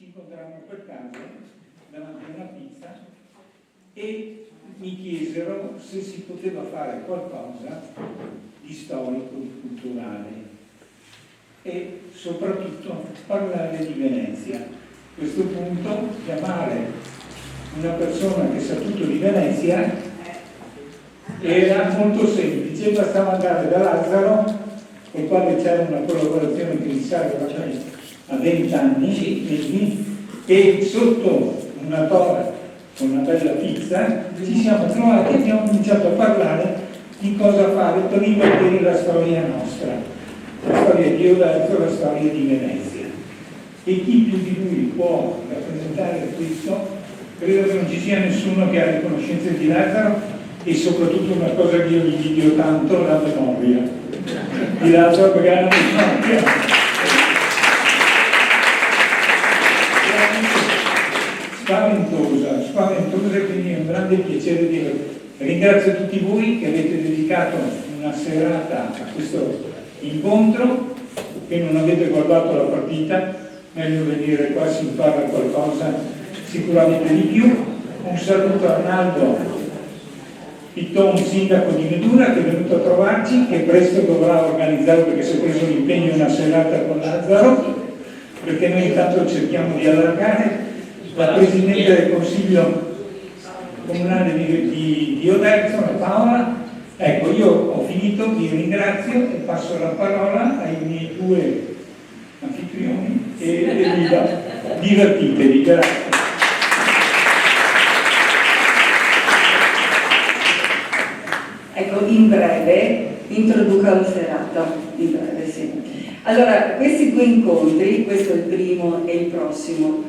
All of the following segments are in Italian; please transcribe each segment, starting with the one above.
ci incontrammo per caso davanti a una pizza e mi chiesero se si poteva fare qualcosa di storico, di culturale e soprattutto parlare di Venezia. A questo punto chiamare una persona che sa tutto di Venezia era molto semplice, bastava andare da Lazzaro, con il quale c'era una collaborazione che risale a 20 anni, e sotto una tora con una bella pizza ci siamo trovati e abbiamo cominciato a parlare di cosa fare per invertire la storia nostra, la storia di Oderzo, la storia di Venezia. E chi più di lui può rappresentare questo? Credo che non ci sia nessuno che ha le conoscenze di Lazzaro, e soprattutto una cosa che io gli invidio tanto, la memoria di Lazzaro, perché ha una memoria spaventosa, e quindi è un grande piacere dirlo. Ringrazio tutti voi che avete dedicato una serata a questo incontro, che non avete guardato la partita, meglio venire qua, si impara qualcosa sicuramente di più. Un saluto a Arnaldo Pitton, sindaco di Medura, che è venuto a trovarci, che presto dovrà organizzare, perché si è preso l'impegno, una serata con Lazzaro, perché noi intanto cerchiamo di allargare. La Presidente del Consiglio Comunale di Oderzo, la Paola. Ecco, io ho finito, vi ringrazio e passo la parola ai miei due anfitrioni e vi do. Divertitevi, grazie. Ecco, in breve introduco la serata, in breve sì. Allora, questi due incontri, questo è il primo e il prossimo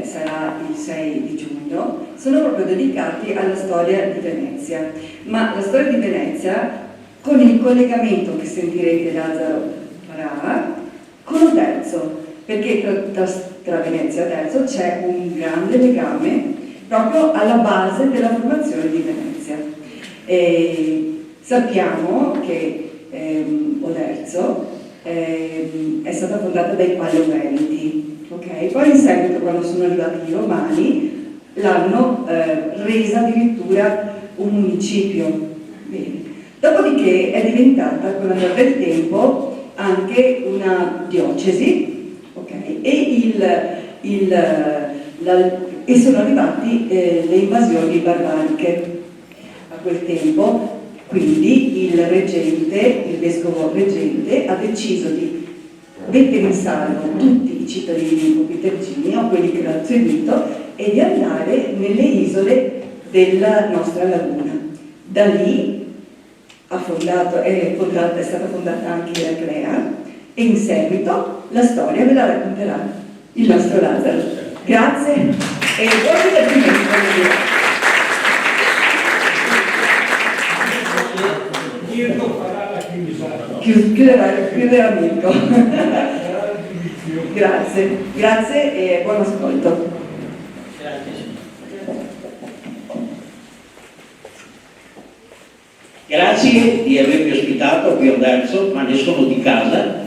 sarà il 6 di giugno, sono proprio dedicati alla storia di Venezia, ma la storia di Venezia con il collegamento che sentirete Lazzaro farà con Oderzo, perché tra Venezia e Oderzo c'è un grande legame proprio alla base della formazione di Venezia. E sappiamo che Oderzo è stata fondata dai Paleoveneti. Okay. Poi in seguito, quando sono arrivati i Romani, l'hanno resa addirittura un municipio. Bene. Dopodiché è diventata, con l'andare del tempo, anche una diocesi, okay. E sono arrivati le invasioni barbariche a quel tempo. Quindi il vescovo reggente, ha deciso di mettere in salvo tutti i cittadini copitergini o quelli che l'hanno seguito e di andare nelle isole della nostra laguna. Da lì è stata fondata anche Erclea, e in seguito la storia ve la racconterà il nostro Lazzaro. Grazie e buon divertimento. Chiuderà Mirko. Grazie e buon ascolto. Grazie di avermi ospitato qui a Oderzo, ma ne sono di casa,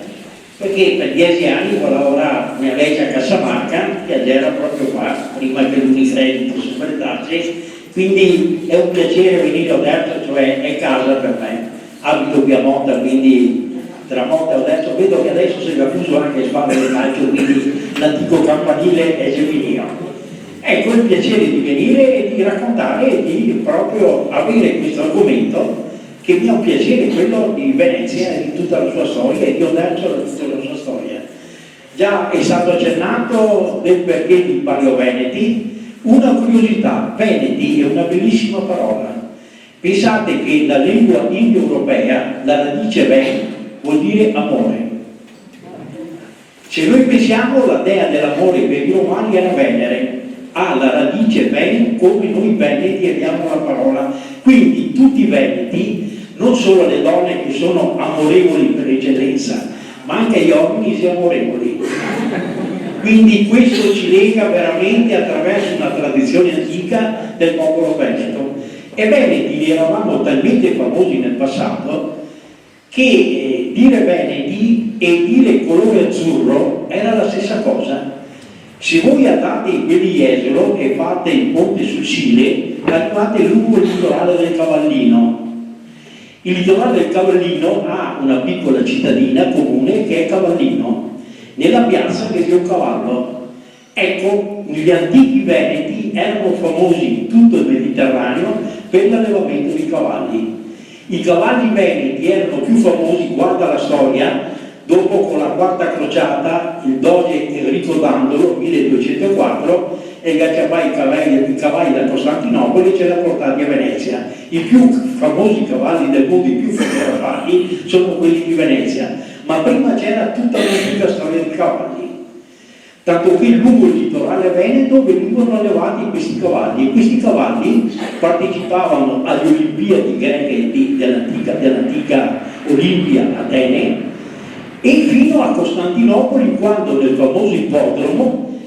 perché per 10 anni ho lavorato nella vecchia Cassamarca, che era proprio qua, prima che l'Unicredito sospettasse, quindi è un piacere venire a Oderzo, cioè è casa per me. Abito qui a Motta, quindi tra Motta e Oderzo, vedo che adesso si è già chiuso anche il Spalla del Calcio, quindi l'antico campanile è geminio. Ecco il piacere di venire e di raccontare e di proprio avere questo argomento, che mi è un piacere, quello di Venezia e di tutta la sua storia, e di Oderzo e di tutta la sua storia. Già è stato accennato del perché di Paleoveneti. Una curiosità: Veneti è una bellissima parola. Pensate che la lingua indoeuropea, la radice ven, vuol dire amore. Se noi pensiamo, la dea dell'amore per i romani era Venere, ha la radice ven, come noi veneti abbiamo la parola. Quindi tutti i veneti, non solo le donne che sono amorevoli per eccellenza, ma anche gli uomini siamo amorevoli. Quindi questo ci lega veramente attraverso una tradizione antica del popolo veneto. E Veneti eravamo talmente famosi nel passato che dire Veneti e dire colore azzurro era la stessa cosa. Se voi andate in Jesolo e fate il ponte sul Sile, arrivate lungo il litorale del Cavallino. Il litorale del Cavallino ha una piccola cittadina comune che è Cavallino. Nella piazza vede un cavallo. Ecco, gli antichi veneti erano famosi in tutto il Mediterraneo per l'allevamento di cavalli. I cavalli veneti erano più famosi, guarda la storia, dopo con la quarta crociata il doge Enrico Dandolo, 1204, e gacciava i cavalli da Costantinopoli e ce li ha portati a Venezia. I più famosi cavalli del mondo, i più fotografati, sono quelli di Venezia. Ma prima c'era tutta un'antica storia di cavalli. Tanto che lungo il litorale veneto venivano allevati questi cavalli, e questi cavalli partecipavano alle Olimpiadi greche dell'antica Olimpia Atene, e fino a Costantinopoli, quando nel famoso ippodromo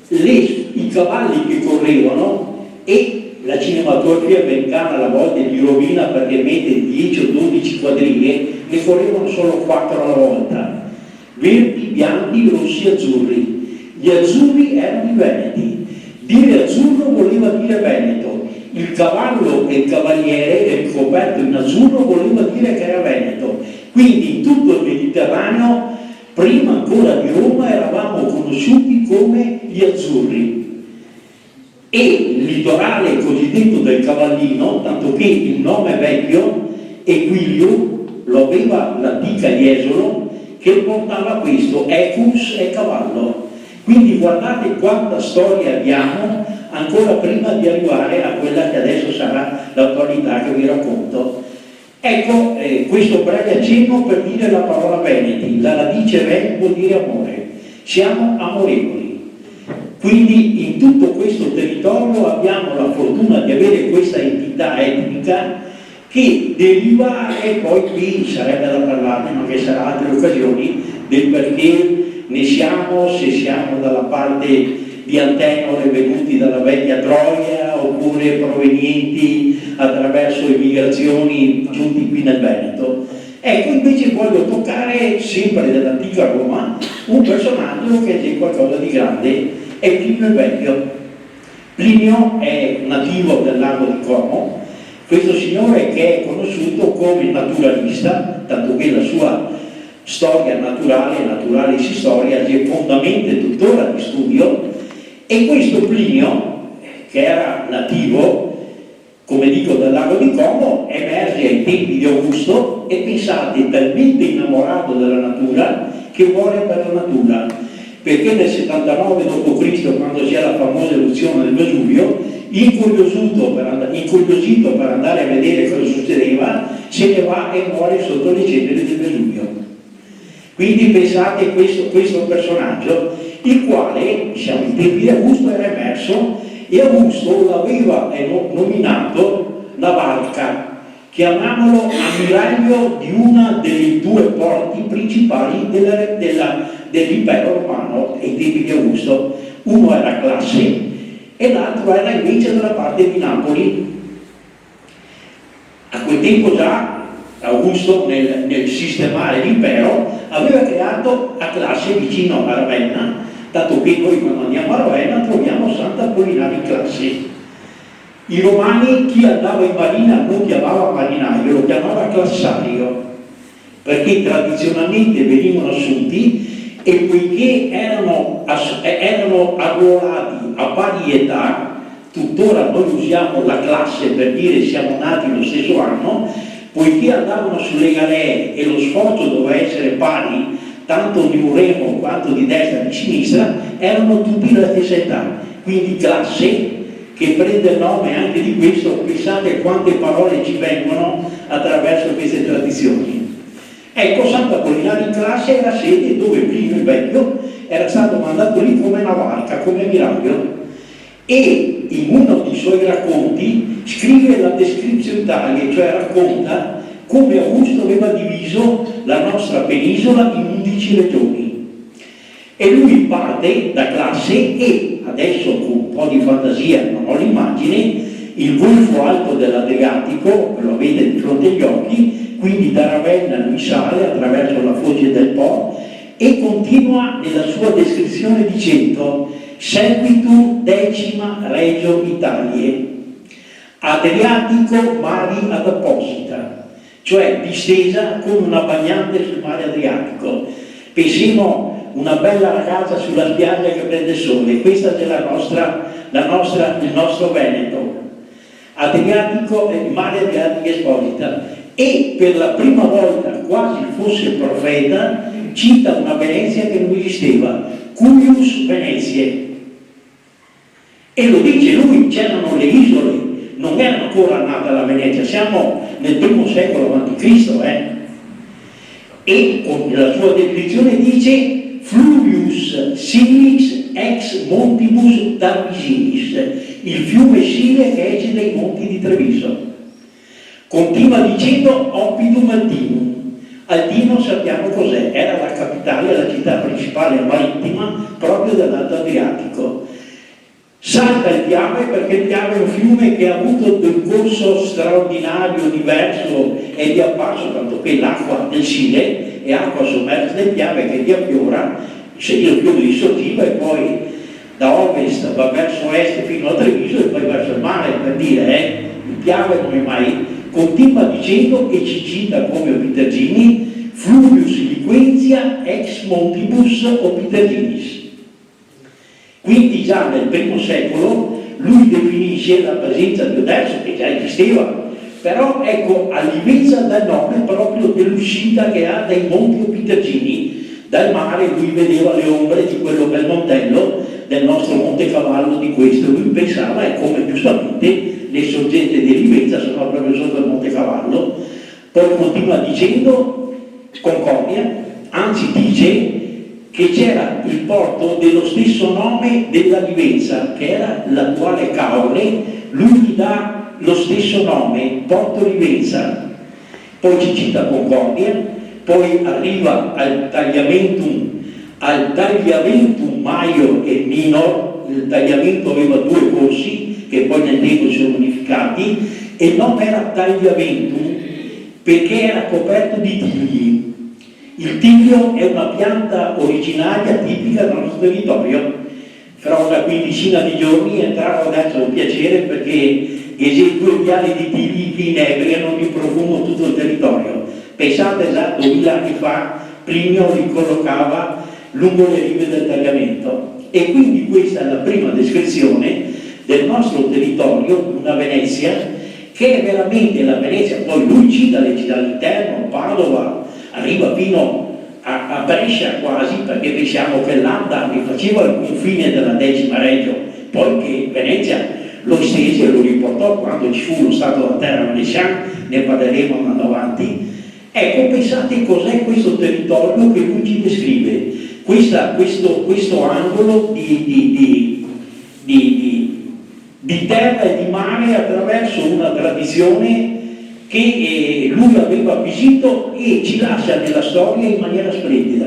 i cavalli che correvano, e la cinematografia americana alla volta gli rovina perché mette 10 o 12 quadrighe, ne correvano solo 4 alla volta, verdi, bianchi, rossi, azzurri. Gli azzurri erano i veneti. Dire azzurro voleva dire veneto. Il cavallo e il cavaliere ricoperto in azzurro voleva dire che era veneto. Quindi in tutto il Mediterraneo, prima ancora di Roma, eravamo conosciuti come gli azzurri. E il litorale cosiddetto del Cavallino, tanto che il nome vecchio, Equilio, lo aveva l'antica Jesolo, che portava questo, Equus e cavallo. Quindi guardate quanta storia abbiamo ancora prima di arrivare a quella che adesso sarà l'attualità che vi racconto. Ecco, questo breve accenno per dire la parola veneti. La radice ven vuol dire amore. Siamo amorevoli. Quindi in tutto questo territorio abbiamo la fortuna di avere questa entità etnica che deriva, e poi qui sarebbe da parlarne, ma che sarà altre occasioni, del perché ne siamo, se siamo dalla parte di Antenore venuti dalla vecchia Troia oppure provenienti attraverso immigrazioni giunti qui nel Veneto. Ecco, invece voglio toccare, sempre dell'antica Roma, un personaggio che è qualcosa di grande, è Plinio il Vecchio. Plinio è nativo del lago di Como, questo signore che è conosciuto come naturalista, tanto che la sua storia naturale storia, è fondamente tuttora di studio, e questo Plinio, che era nativo, come dico, del lago di Como, emerge ai tempi di Augusto e pensate, talmente innamorato della natura che muore per la natura, perché nel 79 d.C., quando c'è la famosa eruzione del Vesuvio, incuriosito per andare a vedere cosa succedeva, se ne va e muore sotto le ceneri del Vesuvio. Quindi pensate questo personaggio, il quale, diciamo, in tempi di Augusto era emerso, e Augusto l'aveva nominato Navalca, chiamiamolo ammiraglio di una delle due porti principali dell'impero romano ai tempi di Augusto. Uno era Classe e l'altro era invece dalla parte di Napoli. A quel tempo già Augusto, nel sistemare l'impero, aveva creato a Classe vicino a Ravenna, dato che noi quando andiamo a Ravenna troviamo Sant'Apollinare in Classe. I romani, chi andava in marina non chiamava marinaio, lo chiamava classario, perché tradizionalmente venivano assunti, e poiché erano arruolati a pari età, tuttora noi usiamo la classe per dire siamo nati lo stesso anno, poiché andavano sulle galee e lo sforzo doveva essere pari, tanto di un remo quanto di destra e di sinistra, erano tutti della stessa età. Quindi classe, che prende il nome anche di questo, pensate quante parole ci vengono attraverso queste tradizioni. Ecco, Sant'Apollinare in Classe era sede dove Plinio il Vecchio era stato mandato lì come Navalca, come ammiraglio, e in uno dei suoi racconti scrive la Descriptio Italiae, cioè racconta come Augusto aveva diviso la nostra penisola in 11 regioni. E lui parte da Classe e, adesso con un po' di fantasia, non ho l'immagine, il golfo alto dell'Adriatico, lo avete di fronte agli occhi, quindi da Ravenna lui sale attraverso la foce del Po e continua nella sua descrizione dicendo seguitur 10ª Regio Italiae, Adriatico mari ad apposita, cioè distesa con una bagnante sul mare Adriatico. Pensiamo una bella ragazza sulla spiaggia che prende sole, questa è il nostro Veneto. Adriatico, mare Adriatico esposita, e per la prima volta, quasi fosse profeta, cita una Venezia che non esisteva, Cuius Veneziae. E lo dice lui, c'erano le isole, non era ancora nata la Venezia, siamo nel I secolo a.C. E con la sua definizione dice Fluvius Silix ex Montibus Tarvisinis, il fiume Sile che esce dai monti di Treviso. Continua dicendo Oppidum Altinum. Altino sappiamo cos'è, era la capitale, la città principale marittima proprio dall'Alto Adriatico. Salta il Piave perché il Piave è un fiume che ha avuto un corso straordinario, diverso e di apparso, tanto che l'acqua del Sile è acqua sommersa del Piave che riaffiora, il fiume risorgiva e poi da ovest va verso est fino a Treviso e poi verso il mare, per dire, il Piave non è mai. Continua dicendo e ci cita come Opitergini Fluvius Liquenzia ex Montibus Opiterginis. Quindi già nel I secolo lui definisce la presenza di Oderzo, che già esisteva, però ecco all'inizio dal nome proprio dell'uscita che ha dai monti Opitergini. Dal mare lui vedeva le ombre di quello bel montello del nostro Montecavallo di questo, lui pensava, e come giustamente le sorgenti di Livezza sono proprio sotto il Montecavallo. Poi continua dicendo Concordia, anzi dice che c'era il porto dello stesso nome della Livezza, che era l'attuale Caore, lui gli dà lo stesso nome, Porto Livezza. Poi ci cita Concordia, poi arriva al tagliamentum Maior e Minor. Il tagliamento aveva due corsi che poi nel tempo si sono unificati, e il nome era tagliamentum perché era coperto di tigli. Il tiglio è una pianta originaria tipica del nostro territorio. Fra una quindicina di giorni entravo adesso un piacere perché esistono 2 piani di tigli che inebriano di profumo tutto il territorio. Pensate, già 2000 anni fa Plinio li collocava lungo le rive del tagliamento. E quindi questa è la prima descrizione del nostro territorio, una Venezia che è veramente la Venezia. Poi lui cita le città all'interno, Padova, arriva fino a Brescia quasi, perché pensiamo che l'Anda ne faceva il confine della 10ª Regio, poi che Venezia lo estese e lo riportò quando ci fu lo Stato della Terra veneziana, ne parleremo andando avanti. Ecco, pensate cos'è questo territorio che lui ci descrive, questo angolo di terra e di mare attraverso una tradizione che lui aveva acquisito e ci lascia nella storia in maniera splendida,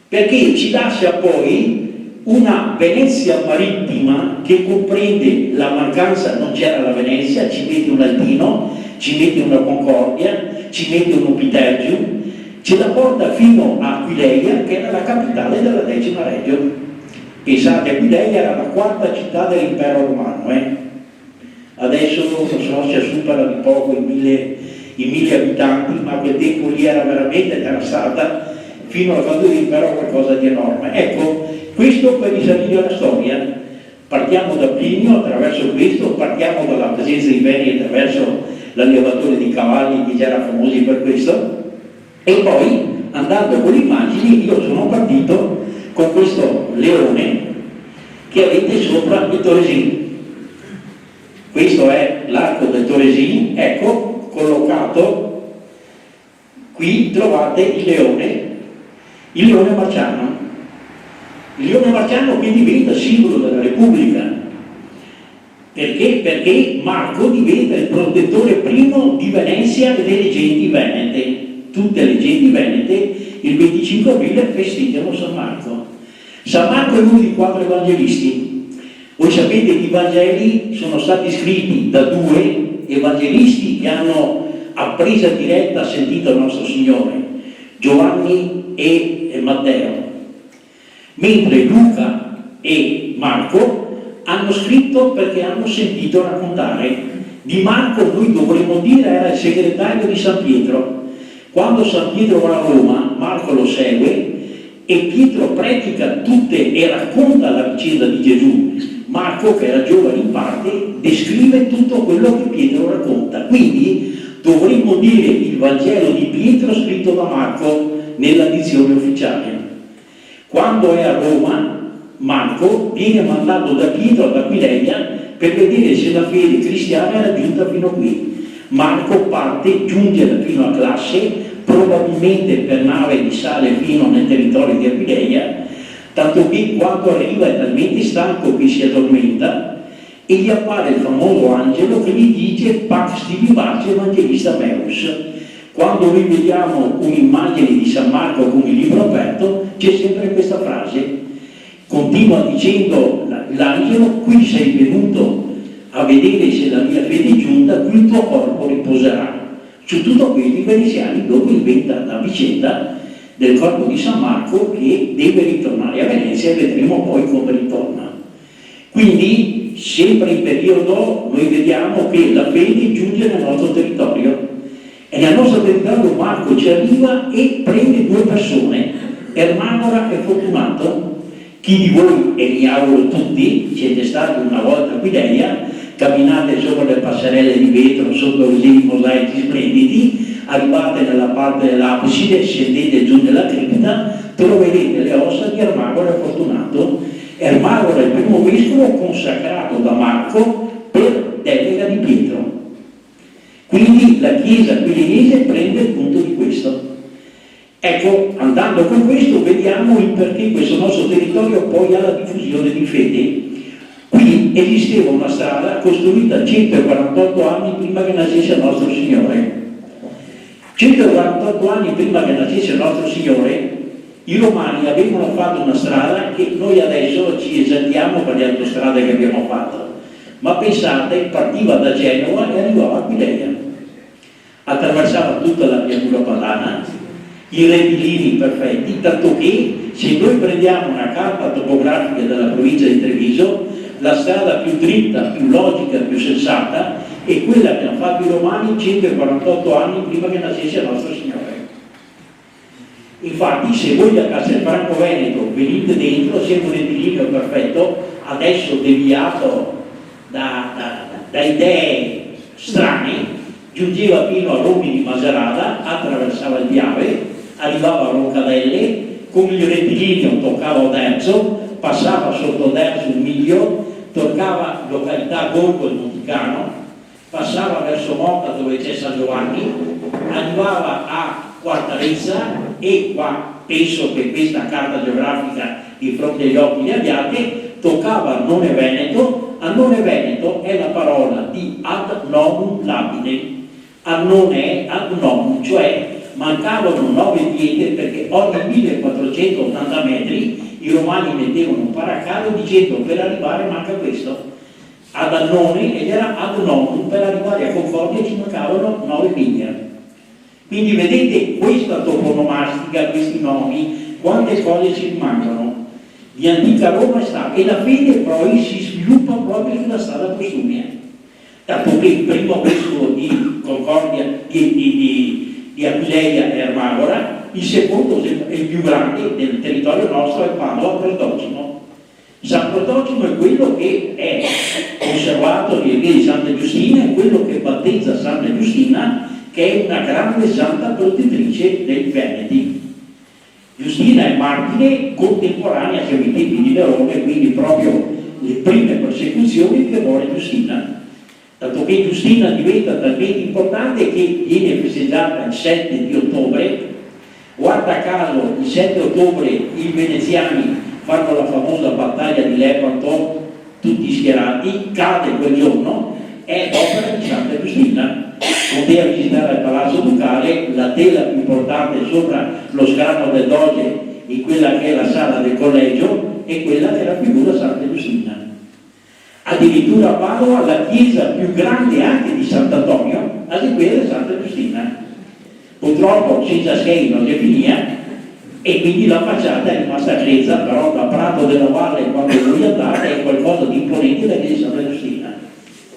perché ci lascia poi una Venezia marittima che comprende la mancanza, non c'era la Venezia, ci mette un Altino, ci mette una Concordia, ci mette un Opitergium, ce la porta fino a Aquileia che era la capitale della 10ª Regio. Pensate, Aquileia era la 4ª città dell'impero romano, adesso non so se supera di poco i 1000 abitanti, ma a quel tempo lì era stata fino alla fase dell'impero qualcosa di enorme. Ecco, questo per risalire alla storia. Partiamo da Plinio, attraverso questo, partiamo dalla presenza di Veni attraverso l'allevatore di cavalli che già era famosi per questo, e poi andando con le immagini io sono partito con questo leone che avete sopra il Toresini. Questo è l'arco del Toresini, ecco, collocato qui trovate il leone marciano. Il leone marciano quindi diventa simbolo della Repubblica. Perché? Perché Marco diventa il protettore primo di Venezia e delle genti venete. Tutte le genti venete il 25 aprile festeggiano San Marco. San Marco è uno dei 4 evangelisti. Voi sapete che i Vangeli sono stati scritti da 2 evangelisti che hanno a presa diretta sentito il nostro Signore, Giovanni e Matteo. Mentre Luca e Marco hanno scritto perché hanno sentito raccontare. Di Marco noi dovremmo dire era il segretario di San Pietro. Quando San Pietro va a Roma, Marco lo segue e Pietro predica tutte e racconta la vicenda di Gesù. Marco, che era giovane in parte, descrive tutto quello che Pietro racconta. Quindi dovremmo dire il Vangelo di Pietro scritto da Marco nella edizione ufficiale. Quando è a Roma, Marco viene mandato da Pietro ad Aquileia per vedere se la fede cristiana era giunta fino a qui. Marco parte, giunge fino a Classe, probabilmente per nave di sale fino nel territorio di Aquileia, tanto che quando arriva è talmente stanco che si addormenta e gli appare il famoso angelo che gli dice Pax tibi Pace Evangelista Meus. Quando noi vediamo un'immagine di San Marco con il libro aperto c'è sempre questa frase, continua dicendo l'angelo, qui sei venuto a vedere se la mia fede è giunta, qui il tuo corpo riposerà. Su tutto questo i veneziani dopo inventa la vicenda del corpo di San Marco che deve ritornare a Venezia e vedremo poi come ritorna. Quindi sempre in periodo noi vediamo che la fede giunge nel nostro territorio e nel nostro territorio Marco ci arriva e prende due persone, Ermagora e Fortunato. Chi di voi, e mi auguro tutti, siete stati una volta a Aquileia, camminate sopra le passerelle di vetro sotto i mosaici splendidi, arrivate nella parte dell'abside, scendete giù nella cripta, troverete le ossa di Ermagora e Fortunato. Ermagora è il primo vescovo consacrato da Marco per delega di Pietro. Quindi la Chiesa aquileiese prende il punto di questo. Ecco, andando con questo vediamo il perché questo nostro territorio poi ha la diffusione di fede. Qui esisteva una strada costruita 148 anni prima che nascesse il nostro Signore. 148 anni prima che nascesse il nostro Signore, i romani avevano fatto una strada che noi adesso ci esaltiamo per le autostrade che abbiamo fatto. Ma pensate, partiva da Genova e arrivava a Aquileia. Attraversava tutta la pianura padana, i rettilini perfetti, tanto che se noi prendiamo una carta topografica della provincia di Treviso, la strada più dritta, più logica, più sensata è quella che hanno fatto i romani 148 anni prima che nascesse il nostro Signore. Infatti se voi da Castelfranco Veneto venite dentro, c'è un rettilineo perfetto, adesso deviato da idee strane, giungeva fino a Romi di Maserata, attraversava il Piave, arrivava a Roncadelle, con il rettilineo toccava Oderzo, passava sotto Oderzo il Miglio, toccava località Gorgo il Monticano, passava verso Motta dove c'è San Giovanni, arrivava a Quartarezza e qua penso che questa carta geografica di fronte agli occhi li abbiate, toccava Annone Veneto. Annone Veneto è la parola di ad novum labile. Annone è ad novum, cioè mancavano 9 pietre perché ogni 1480 metri i romani mettevano un paracadro dicendo per arrivare manca questo. Ad Annone ed era ad novum, per arrivare a Concordia ci mancavano 9 miglia. Quindi vedete questa toponomastica, questi nomi, quante cose ci rimangono. Di antica Roma è stata, e la fede poi si sviluppa proprio sulla strada Postumia. Tanto che il primo vescovo di Concordia, di Aquileia e Ermagora, il secondo e il più grande del territorio nostro è Padova Protocimo. San Protocimo è quello che è conservato nelle vie di Santa Giustina, è quello che battezza Santa Giustina, che è una grande santa protettrice dei Veneti. Giustina è martire contemporanea siamo i tempi di Nerone, quindi proprio le prime persecuzioni che muore Giustina. Tanto che Giustina diventa talmente importante che viene festeggiata il 7 di ottobre. Guarda caso, il 7 ottobre i veneziani fanno la famosa battaglia di Lepanto, tutti schierati, cade quel giorno, è opera di Santa Giustina. Poteva visitare il Palazzo Ducale, la tela più importante sopra lo schermo del Doge in quella che è la sala del collegio è quella che raffigura Santa Giustina. Addirittura a Padova la chiesa più grande anche di Sant'Antonio è quella di Santa Giustina. Purtroppo senza schei non si finia, e quindi la facciata è rimasta grezza, però da Prato della Valle, quando voi andate, è qualcosa di imponente da chiesa Santa Agustina,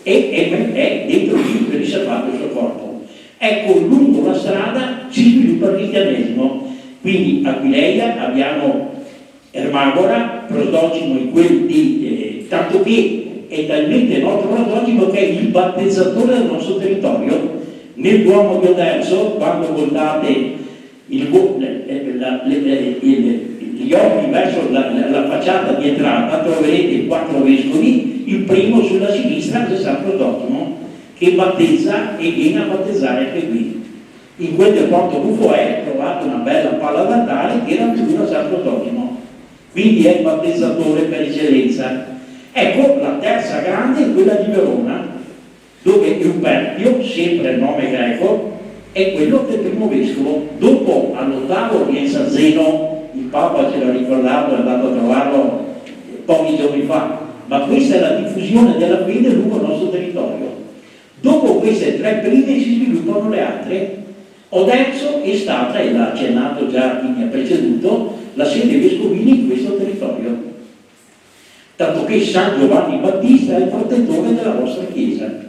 e è dentro lì riservato il suo corpo. Ecco, lungo la strada si sviluppa il cristianesimo, quindi a Aquileia abbiamo Ermagora, Prosdocimo in quel di tanto che è talmente noto Prosdocimo che è il battezzatore del nostro territorio. Nel Duomo di Oderzo, quando guardate gli occhi verso la facciata di entrata, troverete 4 vescovi, il primo sulla sinistra è San Prosdocimo, che battezza e viene a battezzare anche qui. In quel del Porto Bufoè trovate una bella palla d'altare che era figura San Prosdocimo, quindi è il battezzatore per eccellenza. Ecco, la terza grande è quella di Verona, dove Euperchio, sempre il nome greco, è quello del primo vescovo. Dopo, all'8° rientra Zeno, il Papa ce l'ha ricordato, è andato a trovarlo pochi giorni fa, ma questa è la diffusione della fede lungo il nostro territorio. Dopo queste 3 prime si sviluppano le altre. Oderzo è stata, e l'ha accennato già chi mi ha preceduto, la sede vescovile in questo territorio, tanto che San Giovanni Battista è il protettore della vostra chiesa.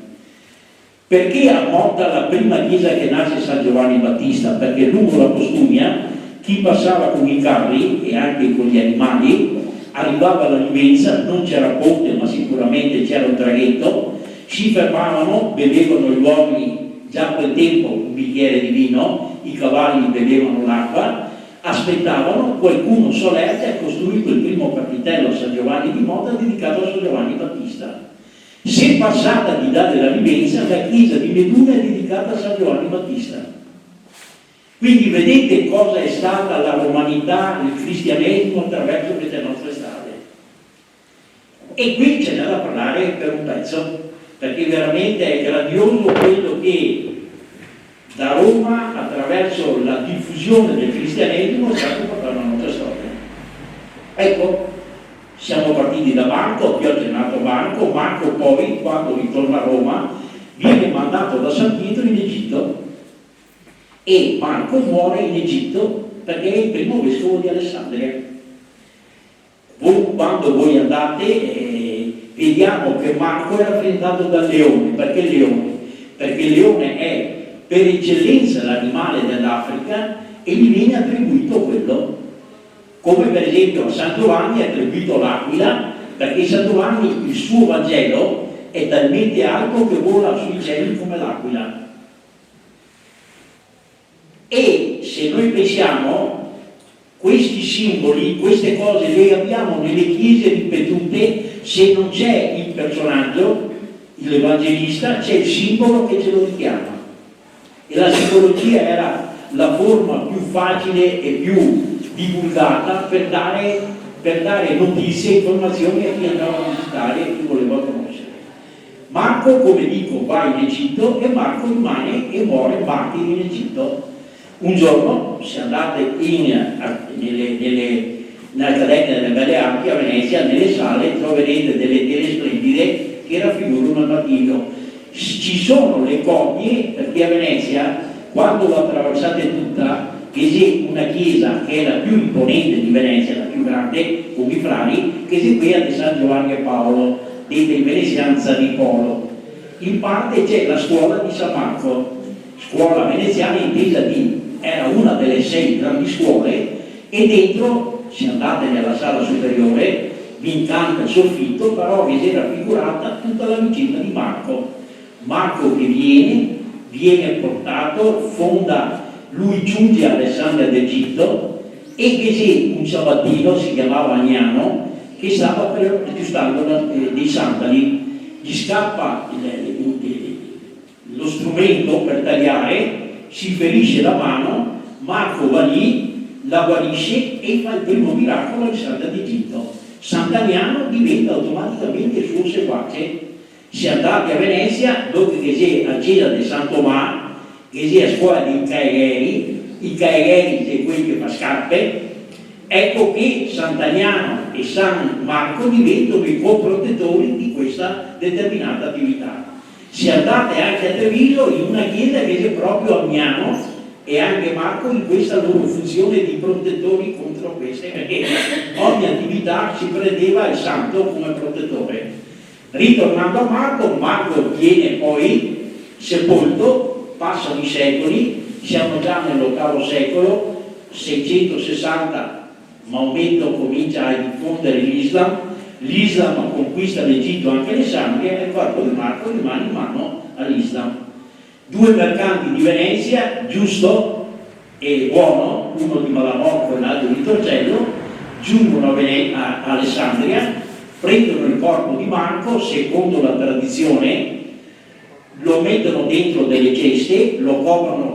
Perché a Motta la prima chiesa che nasce San Giovanni Battista? Perché lungo la Postumia chi passava con i carri e anche con gli animali arrivava alla Livenza, non c'era ponte ma sicuramente c'era un traghetto, si fermavano, bevevano gli uomini già a quel tempo un bicchiere di vino, i cavalli bevevano l'acqua, aspettavano, qualcuno solerte ha costruito il primo capitello a San Giovanni di Motta dedicato a San Giovanni Battista. Se passata di là della Livenza, la chiesa di Meduna è dedicata a San Giovanni Battista. Quindi vedete cosa è stata la romanità, il cristianesimo attraverso queste nostre strade. E qui ce n'è da parlare per un pezzo, perché veramente è grandioso quello che da Roma, attraverso la diffusione del cristianesimo, è stato portato alla nostra storia. Ecco, siamo partiti da Marco, vi ho accennato Marco poi, quando ritorna a Roma, viene mandato da San Pietro in Egitto, e Marco muore in Egitto perché è il primo vescovo di Alessandria. Quando voi andate, vediamo che Marco è rappresentato dal leone. Perché il leone? Perché il leone è per eccellenza l'animale dell'Africa e gli viene attribuito quello. Come per esempio a San Giovanni è attribuito l'aquila, perché San Giovanni, il suo Vangelo, è talmente alto che vola sui cieli come l'aquila. E se noi pensiamo, questi simboli, queste cose le abbiamo nelle chiese ripetute, se non c'è il personaggio, l'evangelista, c'è il simbolo che ce lo richiama. E la simbologia era la forma più facile e più divulgata per dare notizie e informazioni a chi andava a visitare e chi voleva conoscere. Marco, come dico, va in Egitto e Marco rimane e muore martire in Egitto. Un giorno, se andate nell'Accademia delle Belle Arti a Venezia, nelle sale troverete delle tele splendide che raffigurano il martirio. Ci sono le copie, perché a Venezia, quando lo attraversate tutta, c'è una chiesa che è la più imponente di Venezia, la più grande, con i frari, che è quella di San Giovanni e Paolo, dei venezianza di Polo. In parte c'è la scuola di San Marco, scuola veneziana intesa era una delle 6 grandi scuole, e dentro, se andate nella sala superiore, vi incanta il soffitto, però vi era raffigurata tutta la vicenda di Marco. Marco che viene portato, fonda, lui giunge a Alessandria d'Egitto, e che c'è un ciabattino, si chiamava Agnano, che stava per aggiustando dei sandali, gli scappa lo strumento per tagliare, si ferisce la mano, Marco va lì, la guarisce e fa il primo miracolo a Alessandria d'Egitto. Sant'Agnano diventa automaticamente il suo seguace. Se andate a Venezia, dove c'è a Cesa di San Tomà, che c'è a scuola dei Caegeri, i Caegeri c'è quelli che fa scarpe, ecco che Sant'Agnano e San Marco diventano i coprotettori di questa determinata attività. Se andate anche a Treviso, in una chiesa che c'è proprio a Agnano, e anche Marco in questa loro funzione di protettori contro queste, perché ogni attività si prendeva il santo come protettore. Ritornando a Marco, Marco viene poi sepolto, passano i secoli, siamo già nell'VIII secolo, 660 Maometto comincia a diffondere l'Islam conquista l'Egitto, anche Alessandria, e il corpo di Marco rimane in mano all'Islam. Due mercanti di Venezia, giusto e buono, uno di Malamocco e l'altro di Torcello, giungono a Alessandria, prendono il corpo di Marco, secondo la tradizione, lo mettono dentro delle ceste, lo coprono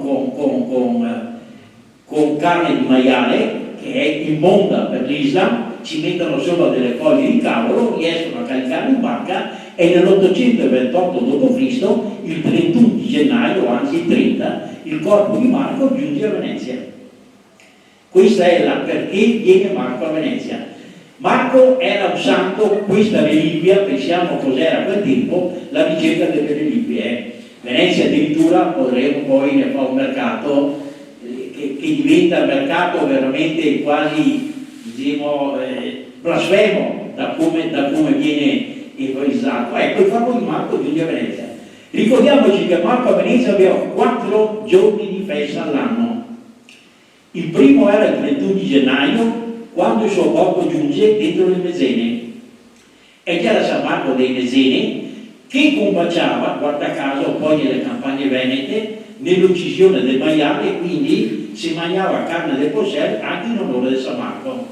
con carne di maiale, che è immonda per l'Islam, ci mettono solo delle foglie di cavolo, riescono a caricarlo in barca e nell'828 d.C., il 31 di gennaio, anzi il 30, il corpo di Marco giunge a Venezia. Questa è la perché viene Marco a Venezia. Marco era un santo, questa reliquia, pensiamo cos'era a quel tempo, la ricerca delle reliquie. Venezia addirittura potremo poi ne fa un mercato che diventa un mercato veramente quasi, diciamo, blasfemo da come viene evangelizzato. Ecco, il corpo di Marco giunge a Venezia. Ricordiamoci che Marco a Venezia aveva 4 giorni di festa all'anno. Il primo era il 31 di gennaio, quando il suo corpo giunge dentro le Mesene. E c'era San Marco dei Mesene che combaciava, guarda caso, poi nelle campagne venete, nell'uccisione del maiale, quindi si mangiava carne del posel anche in onore di San Marco.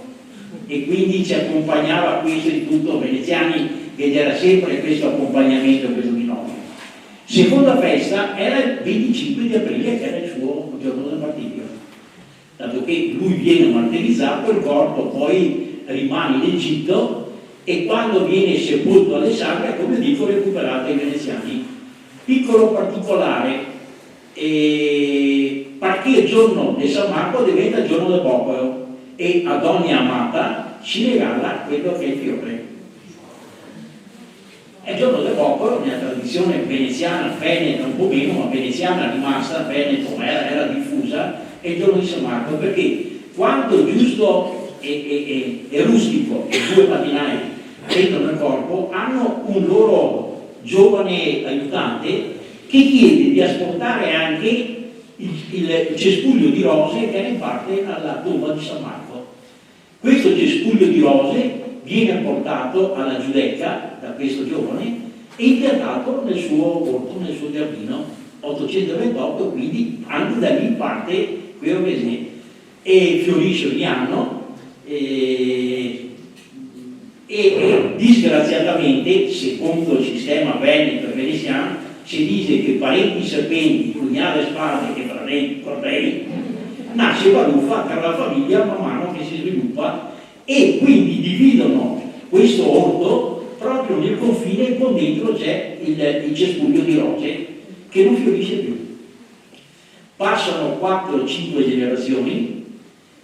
E quindi ci accompagnava questo Istituto Veneziani, che c'era sempre questo accompagnamento, questo binomio. Seconda festa era il 25 di aprile, che era il suo giorno del martirio. Dato che lui viene martirizzato, il corpo poi rimane in Egitto e quando viene sepolto a Alessandria, come dico, recuperato ai veneziani. Piccolo particolare, perché il giorno di San Marco diventa il giorno del popolo e ad ogni amata si regala quello che è il fiore. È il giorno del popolo, nella tradizione veneziana, veneta un po' meno, ma veneziana rimasta, veneto era diffusa, è il giorno di San Marco, perché quando Giusto e Rustico, i due marinai, prendono il corpo, hanno un loro giovane aiutante che chiede di asportare anche il cespuglio di rose che era in parte alla tomba di San Marco. Questo cespuglio di rose viene portato alla Giudecca da questo giovane e impiantato nel suo orto, nel suo giardino, 828, quindi anche da lì parte quello che e fiorisce ogni anno e disgraziatamente, secondo il sistema veneto e veneziano, si dice che parenti serpenti, pugnale spade e fratelli cordei, nasce Baruffa per la famiglia man mano che si sviluppa e quindi dividono questo orto proprio nel confine con dentro c'è il cespuglio di rose che non fiorisce più. Passano 4-5 generazioni,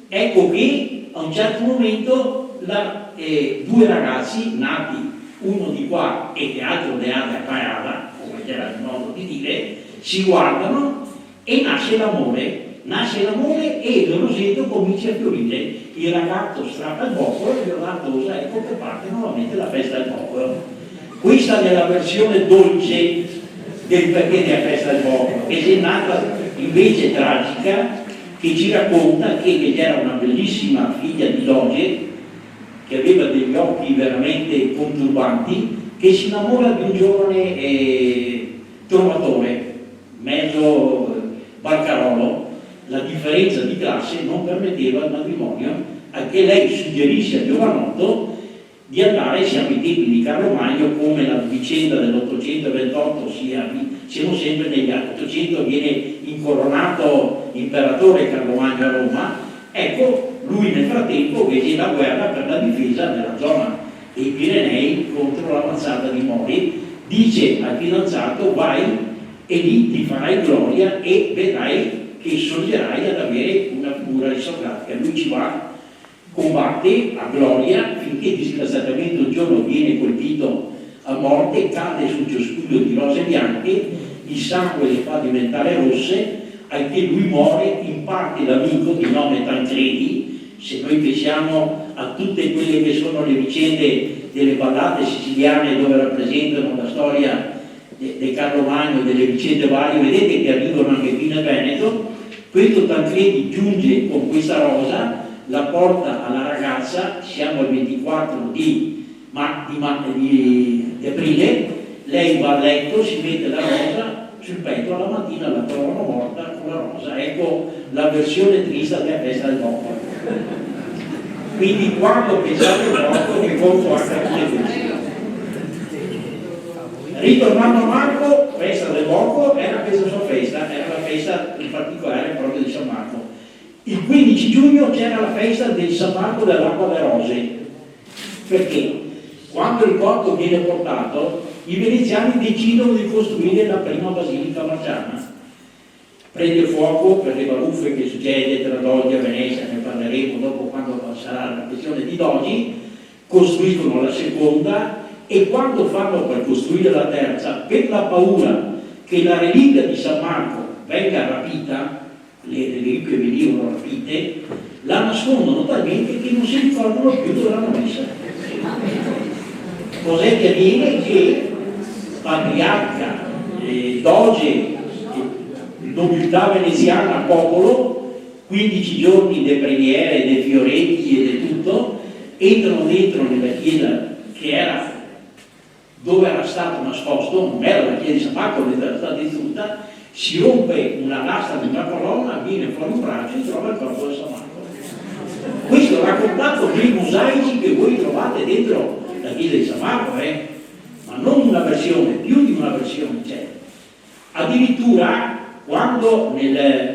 ecco che a un certo momento due ragazzi nati, uno di qua e l'altro di Ada Paala, come era il modo di dire, si guardano e nasce l'amore e il roseto comincia a fiorire. Il ragazzo strappa il boccolo e Leonardo usa, ecco che parte nuovamente la festa del boccolo. Questa è la versione dolce del perché della festa del boccolo, e c'è nata invece tragica che ci racconta che era una bellissima figlia di Doge che aveva degli occhi veramente conturbanti, che si innamora di un giovane trovatore, mezzo barcarolo. La differenza di classe non permetteva il matrimonio, anche lei suggerisce a giovanotto di andare, siamo ai tempi di Carlo Magno, come la vicenda dell'828 siamo sempre negli anni 800, viene incoronato imperatore Carlo Magno a Roma. Ecco, lui nel frattempo vede la guerra per la difesa della zona dei Pirenei contro l'avanzata di Mori, dice al fidanzato: vai e lì ti farai gloria e vedrai che sorgerai ad avere una figura aristocratica. Lui ci va, combatte a gloria finché disgraziatamente un giorno viene colpito a morte, cade sul cespuglio di rose bianche, il sangue le fa diventare rosse, al che lui muore in parte l'amico di nome Tancredi. Se noi pensiamo a tutte quelle che sono le vicende delle ballate siciliane dove rappresentano la storia di Carlo Magno, delle vicende varie, vedete che arrivano anche qui nel Veneto. Questo Tancredi giunge con questa rosa, la porta alla ragazza, siamo al 24 di aprile, lei va a letto, si mette la rosa sul petto, alla mattina la trovano morta con la rosa. Ecco la versione triste della festa del Bocco. Quindi quando pensate al Bocco mi conto anche a tutte queste. Ritornando a Marco, festa del Bocco era questa sua festa, era la festa in particolare proprio di San Marco. Il 15 giugno c'era la festa del San Marco dell'Acqua delle Rose. Perché? Quando il corpo viene portato, i veneziani decidono di costruire la prima basilica marciana. Prende fuoco per le baruffe che succede tra Dogi e Venezia, ne parleremo dopo quando sarà la questione di Dogi. Costruiscono la seconda e quando fanno per costruire la terza, per la paura che la reliquia di San Marco venga rapita, le reliquie venivano rapite, la nascondono talmente che non si ricordano più dove l'hanno messa. Cos'è che avviene? Che patriarca, doge, nobiltà veneziana, popolo, 15 giorni di preghiere, dei fioretti e di tutto, entrano dentro nella chiesa che era dove era stato nascosto, non era la chiesa di San Marco, era stata distrutta, si rompe una lastra di una colonna, viene fuori un braccio e trova il corpo di San Marco. Questo è raccontato nei mosaici che voi trovate dentro la chiesa di San Marco, ma non una versione, più di una versione c'è. Addirittura quando nella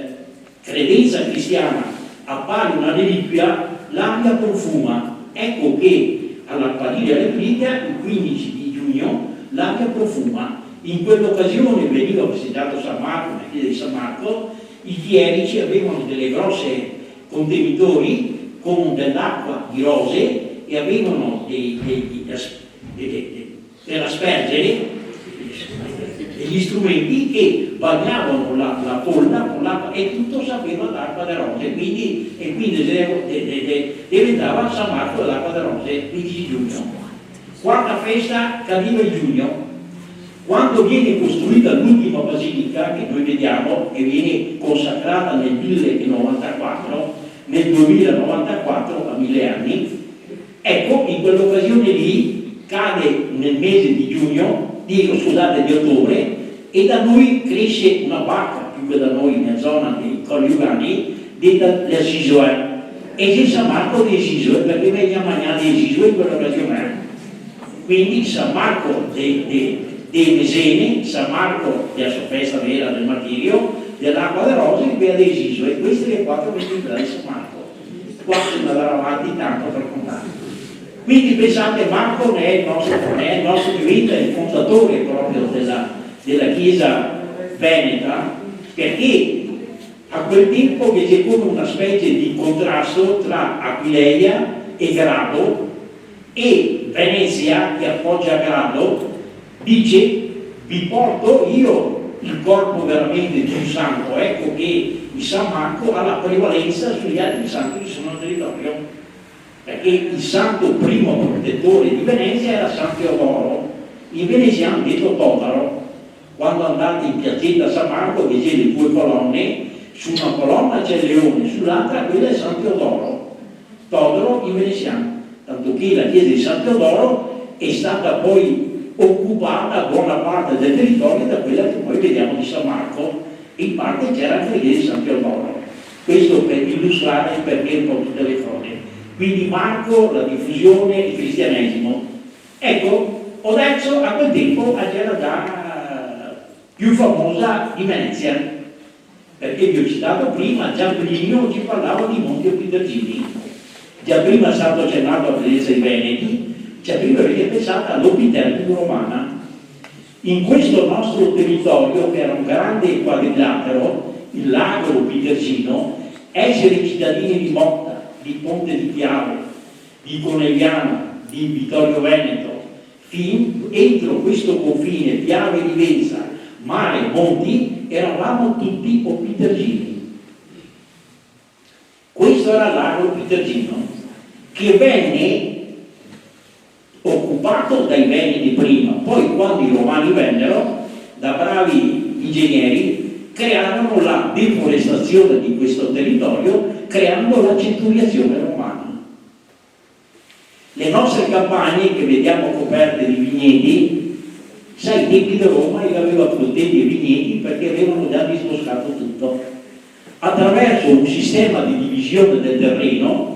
credenza cristiana appare una reliquia, l'aria profuma. Ecco che all'apparire la reliquia, il 15 di giugno, l'aria profuma. In quell'occasione veniva festeggiato San Marco, la chiesa di San Marco, i chierici avevano delle grosse contenitori con dell'acqua di rose e avevano per aspergere degli strumenti che bagnavano la folla con l'acqua e tutto sapeva d'acqua da rose, quindi diventava San Marco dell'acqua da rose, 15 giugno. Quarta festa cadeva in giugno, quando viene costruita l'ultima basilica che noi vediamo e viene consacrata nel 1094, nel 2094, a 1000 anni. Ecco, in quell'occasione lì cade nel mese di giugno, di ottobre, e da noi cresce una vacca, più che da noi, nella zona dei Colli Ugani, detta l'Asisoe. E c'è San Marco di Asisoe, perché veniva mangiato di Asisoe in quell'occasione. Quindi San Marco dei Mesene, San Marco della sua festa vera del martirio, dell'acqua delle rose e via di Asisoe. E queste le quattro festività di San Marco. Qua bisogna andare avanti tanto per contare. Quindi pensate, Marco è il nostro diventa il fondatore proprio della Chiesa veneta, perché a quel tempo che c'è come una specie di contrasto tra Aquileia e Grado, e Venezia, che appoggia Grado, dice: vi porto io il corpo veramente di un santo. Ecco che il San Marco ha la prevalenza sugli altri santi che sono nel territorio, perché il santo primo protettore di Venezia era San Teodoro, in veneziano detto Todaro. Quando andate in piazzetta San Marco vedete le due colonne, su una colonna c'è il leone, sull'altra quella è San Teodoro, Todaro in veneziano, tanto che la chiesa di San Teodoro è stata poi occupata buona parte del territorio da quella che poi vediamo di San Marco, e in parte c'era anche la chiesa di San Teodoro. Questo per illustrare perché un po' tutte le cose. Quindi Marco, la diffusione, il cristianesimo. Ecco, Oderzo a quel tempo era già più famosa di Venezia, perché vi ho citato prima, già Plinio ci parlava di Monti Opidergini, già prima è stato accennato alla presenza di Veneti, già prima avete pensato all'Opitergine romana. In questo nostro territorio, che era un grande quadrilatero, il lago Opitergino, essere cittadini di Motta, di Ponte di Piave, di Conegliano, di Vittorio Veneto, fin entro questo confine Piave di Venza, mare, monti, eravamo tutti Opitergini. Questo era il lago Opitergino, che venne occupato dai Veneti prima, poi quando i Romani vennero, da bravi ingegneri, crearono la deforestazione di questo territorio, creando la centuriazione romana. Le nostre campagne che vediamo coperte di vigneti, sai, i tempi di Roma aveva frutteti e vigneti perché avevano già disboscato tutto. Attraverso un sistema di divisione del terreno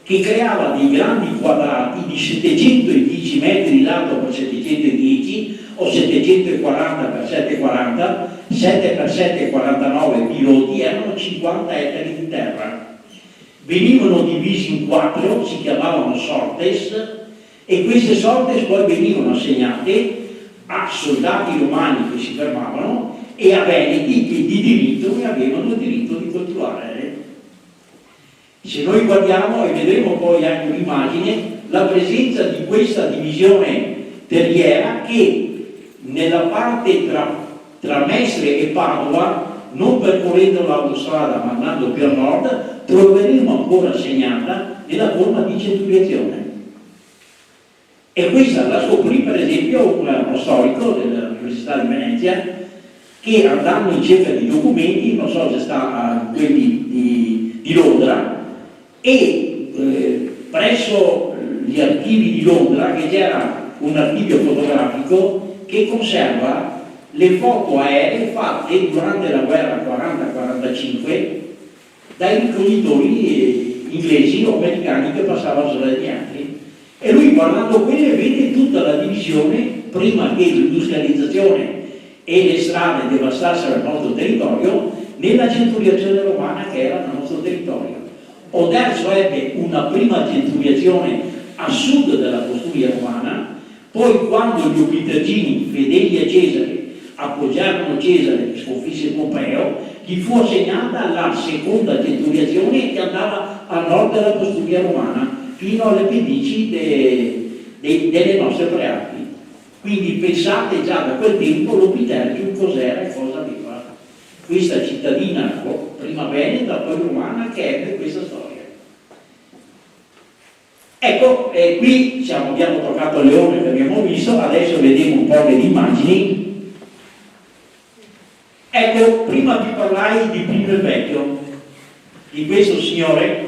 che creava dei grandi quadrati di 710 metri lato per 710 o 740 per 740, 7 per 749 piloti, erano 50 ettari di terra. Venivano divisi in 4, si chiamavano sortes, e queste sortes poi venivano assegnate a soldati romani che si fermavano e a veneti che di diritto ne avevano il diritto di coltivare. Se noi guardiamo, e vedremo poi anche un'immagine, la presenza di questa divisione terriera che nella parte tra Mestre e Padova, non percorrendo l'autostrada ma andando più a nord, troveremo ancora segnata nella forma di centuriazione. E questa la scoprì per esempio uno storico dell'Università di Venezia che, andando in cerca di documenti, non so se sta a quelli di Londra, e presso gli archivi di Londra, che c'era un archivio fotografico che conserva le foto aeree fatte durante la guerra 40-45 dai ricognitori inglesi o americani che passavano sulle teatri. E lui, guardando quelle, vede tutta la divisione prima che l'industrializzazione e le strade devastassero il nostro territorio, nella centuriazione romana che era nel nostro territorio. Oderzo ebbe una prima centuriazione a sud della Posturia romana, poi quando gli Opitergini, fedeli a Cesare, appoggiarono Cesare che sconfisse Pompeo, gli fu assegnata la seconda centuriazione che andava a nord della Posturia romana, fino alle pendici delle nostre Prealpi. Quindi pensate già da quel tempo l'Opitergium cos'era e cosa aveva. Questa cittadina, prima veneta, poi romana, che ebbe questa storia. Ecco, qui abbiamo toccato le ore che abbiamo visto, adesso vediamo un po' le immagini. Ecco, prima vi parlai di Plinio il Vecchio, di questo signore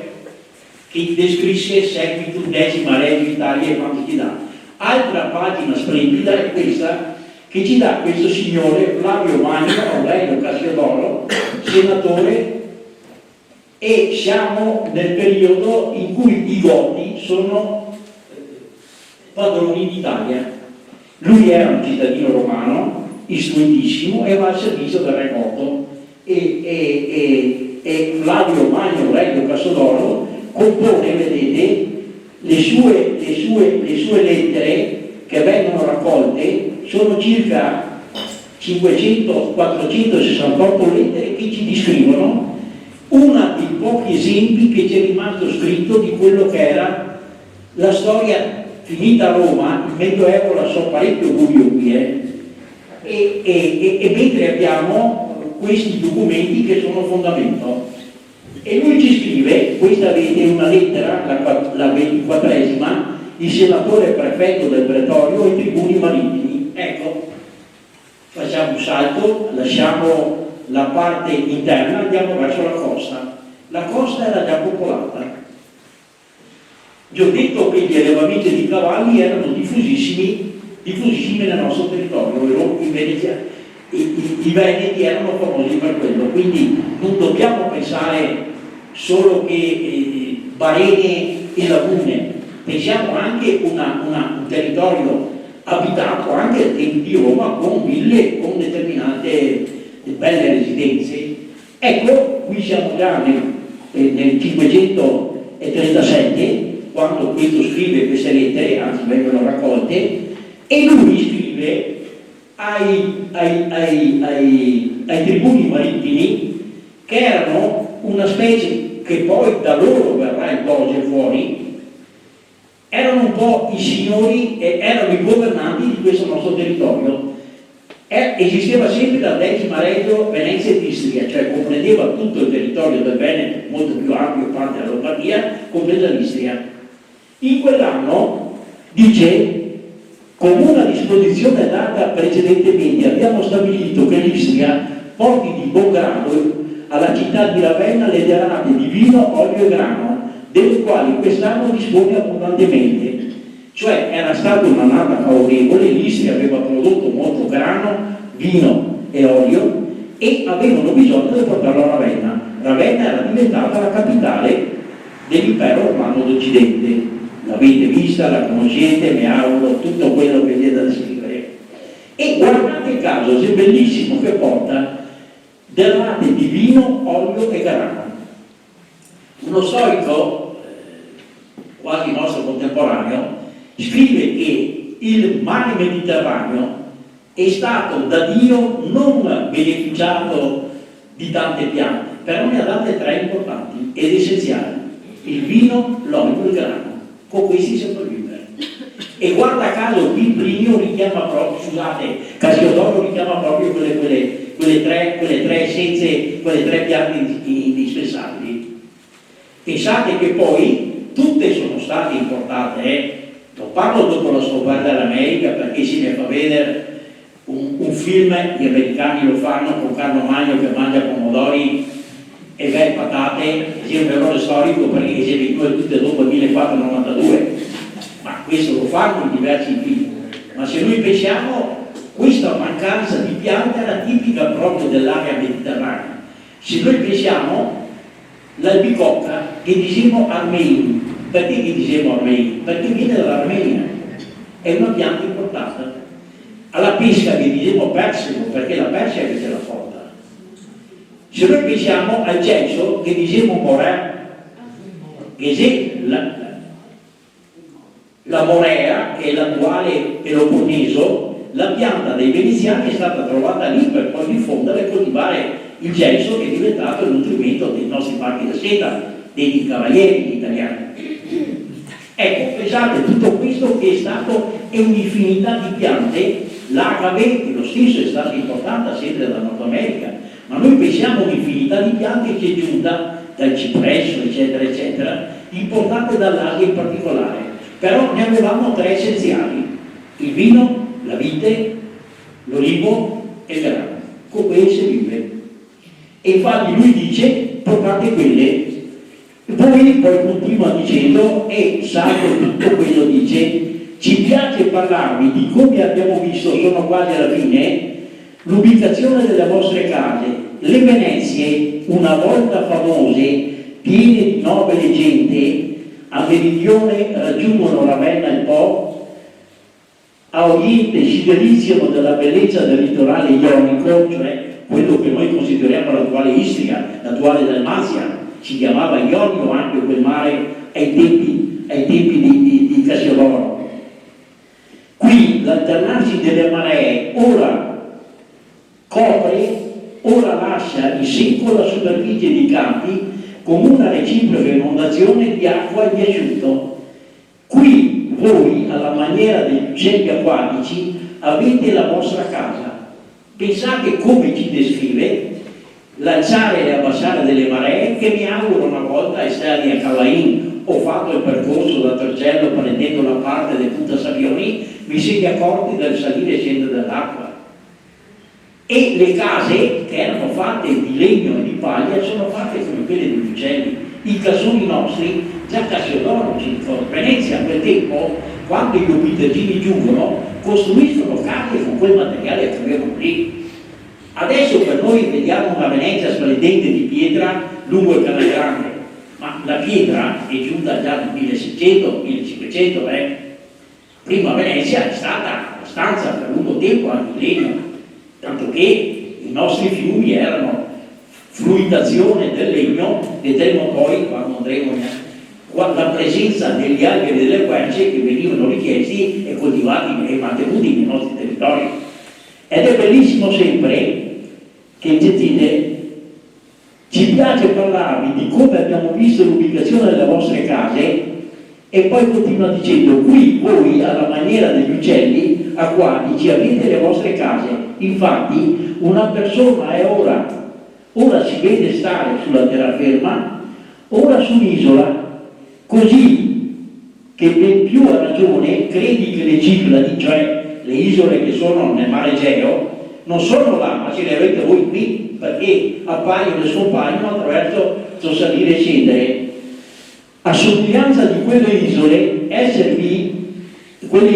che descrisse Sequitur Decima Regio Italia e quanto ci dà. Altra pagina splendida è questa, che ci dà questo signore Flavio Magno Aurelio Cassiodoro, senatore, e siamo nel periodo in cui i Goti sono padroni d'Italia. Lui era un cittadino romano, istruitissimo, e va al servizio del re Goto, e Flavio Magno Aurelio Cassiodoro compone, vedete, le sue lettere che vengono raccolte. Sono circa 468 lettere che ci descrivono uno dei pochi esempi che ci è rimasto scritto di quello che era la storia finita a Roma. Il Medioevo la so parecchio buio qui, e mentre abbiamo questi documenti che sono fondamento. E lui ci scrive, questa vedete una lettera, la 24esima, il senatore prefetto del pretorio e i tribuni marittimi. Ecco, facciamo un salto, lasciamo la parte interna, andiamo verso la costa. La costa era già popolata. Vi ho detto che gli allevamenti di cavalli erano diffusissimi nel nostro territorio. I Veneti erano famosi per quello, quindi non dobbiamo pensare solo che barene e lagune, pensiamo anche un territorio abitato anche ai tempi di Roma con ville, con determinate belle residenze. Ecco, qui siamo già nel 537, quando questo scrive queste lettere, anzi vengono raccolte, e lui scrive ai tribuni marittimi, che erano una specie che poi da loro verrà il doge fuori, erano un po' i signori e erano i governanti di questo nostro territorio. esisteva sempre da Decima Reggio, Venezia ed Istria, cioè comprendeva tutto il territorio del Veneto, molto più ampio, parte della Lombardia, compresa l'Istria. In quell'anno, dice, con una disposizione data precedentemente abbiamo stabilito che l'Istria porti di buon grado alla città di Ravenna le derrate di vino, olio e grano, delle quali quest'anno dispone abbondantemente. Cioè era stata un'annata favorevole, l'Istria aveva prodotto molto grano, vino e olio e avevano bisogno di portarlo a Ravenna. Ravenna era diventata la capitale dell'impero romano d'Occidente. L'avete vista, la conoscete, mi auguro, tutto quello che vi è da descrivere. E guardate caso, è bellissimo che porta derrate di vino, olio e grano. Uno storico, quasi nostro contemporaneo, scrive che il mare Mediterraneo è stato da Dio non beneficiato di tante piante, però ne ha date tre importanti ed essenziali: il vino, l'olio e il grano. Con questi si sopravvive. E guarda caso qui Plinio richiama proprio, scusate, Casiodoro richiama proprio quelle tre essenze, quelle tre piante indispensabili. Pensate che poi tutte sono state importate, lo parlo dopo la scoperta dell'America perché si ne fa vedere un film, gli americani lo fanno con Carlo Magno che mangia pomodori e beh, patate, è un errore storico perché si vengono tutte dopo il 1492, ma questo lo fanno in diversi film. Ma se noi pensiamo, questa mancanza di piante era tipica proprio dell'area mediterranea. Se noi pensiamo, l'albicocca che diciamo armeni, perché che diciamo armeni? Perché viene dall'Armenia, è una pianta importante. Alla pesca che diciamo persego, perché la Persia che ce la porta. Se noi pensiamo al gesso che diciamo morea, che la morea, che è l'attuale Peloponneso, la pianta dei veneziani è stata trovata lì per poi diffondere e coltivare il gesso che è diventato il nutrimento dei nostri parchi da seta, dei cavalieri italiani. Ecco, pensate, tutto questo che è stato è un'infinità di piante, l'agave, che lo stesso è stata importata sempre dalla Nord America, ma noi pensiamo a un'infinità di piante che è giunta dal cipresso, eccetera, eccetera, importate dall'Asia in particolare. Però ne avevamo tre essenziali: il vino, la vite, l'olivo e il grano. Con quelli si vive. E infatti lui dice, portate quelle. Poi continua dicendo, e salvo tutto quello dice, ci piace parlarvi di come abbiamo visto, sono quasi alla fine, l'ubicazione delle vostre case. Le Venezie, una volta famose, piene di nobile gente, a meridione raggiungono Ravenna e Po, a oriente si deliziano della bellezza del litorale ionico, cioè quello che noi consideriamo l'attuale Istria, l'attuale Dalmazia, si chiamava Ionio anche quel mare ai tempi di Casiodoro. Qui l'alternarsi delle maree ora copre, ora lascia in secco la superficie dei campi con una reciproca inondazione di acqua e di asciutto. Qui voi, alla maniera degli uccelli acquatici, avete la vostra casa. Pensate come ci descrive l'alzare e abbassare delle maree, che mi auguro una volta esterni a Cavain ho fatto il percorso da Torcello prendendo la parte del Punta Savioni, mi siete accorti del salire e scendere dell'acqua. E le case che erano fatte di legno e di paglia sono fatte come quelle degli uccelli. I casoni nostri, già Casiodoro ci ricorda, Venezia a quel tempo, quando i lupitergini giungono, costruiscono case con quel materiale che avevano lì. Adesso per noi vediamo una Venezia splendente di pietra lungo il Canale Grande, ma la pietra è giunta già nel 1600-1500. Prima Venezia è stata abbastanza per lungo tempo anche in legno, tanto che i nostri fiumi erano fluidazione del legno. Vedremo poi, quando andremo la presenza degli alberi e delle querce che venivano richiesti e coltivati e mantenuti nei nostri territori. Ed è bellissimo sempre che dite, ci piace parlarvi di come abbiamo visto l'ubicazione delle vostre case, e poi continua dicendo, qui voi alla maniera degli uccelli a qua, dice avete le vostre case. Infatti una persona è ora si vede stare sulla terraferma, ora su un'isola, così che ben più a ragione credi che le Cicladi, cioè le isole che sono nel mare Egeo, non sono là, ma ce le avete voi qui, perché appaiono e scompaiono attraverso il salire e scendere. A somiglianza di quelle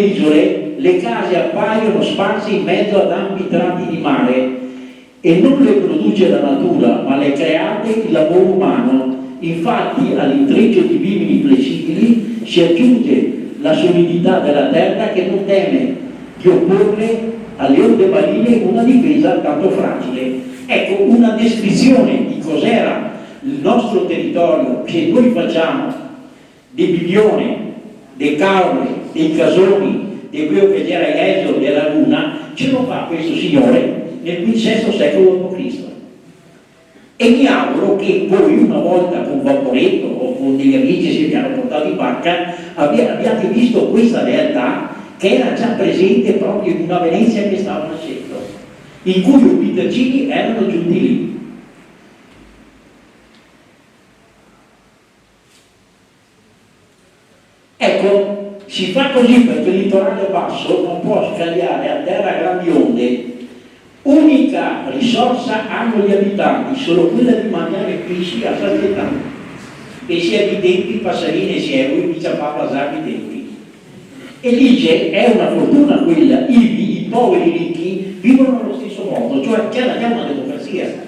isole, le case appaiono sparse in mezzo ad ampi tratti di mare, e non le produce la natura, ma le create il lavoro umano. Infatti all'intreccio di vimini flessibili si aggiunge la solidità della terra, che non teme di opporre alle onde marine una difesa tanto fragile. Ecco una descrizione di cos'era il nostro territorio, che noi facciamo di Bibione, dei Caule, dei Casoni, di quello che era Eso, della Luna, ce lo fa questo signore nel VI secolo d.C. E mi auguro che voi una volta con Vaporetto o con degli amici se vi hanno portato in barca abbiate visto questa realtà che era già presente proprio in una Venezia che stava nascendo, in cui i Pitergini erano giunti lì. Ecco, si fa così perché il litorale basso non può scagliare a terra grandi onde. Unica risorsa hanno gli abitanti, solo quella di mangiare pesci a sazietà. Pesci evidenti, passerine sievi, dice Papa evidenti. E dice, è una fortuna quella, i poveri ricchi vivono allo stesso modo, cioè c'è una democrazia.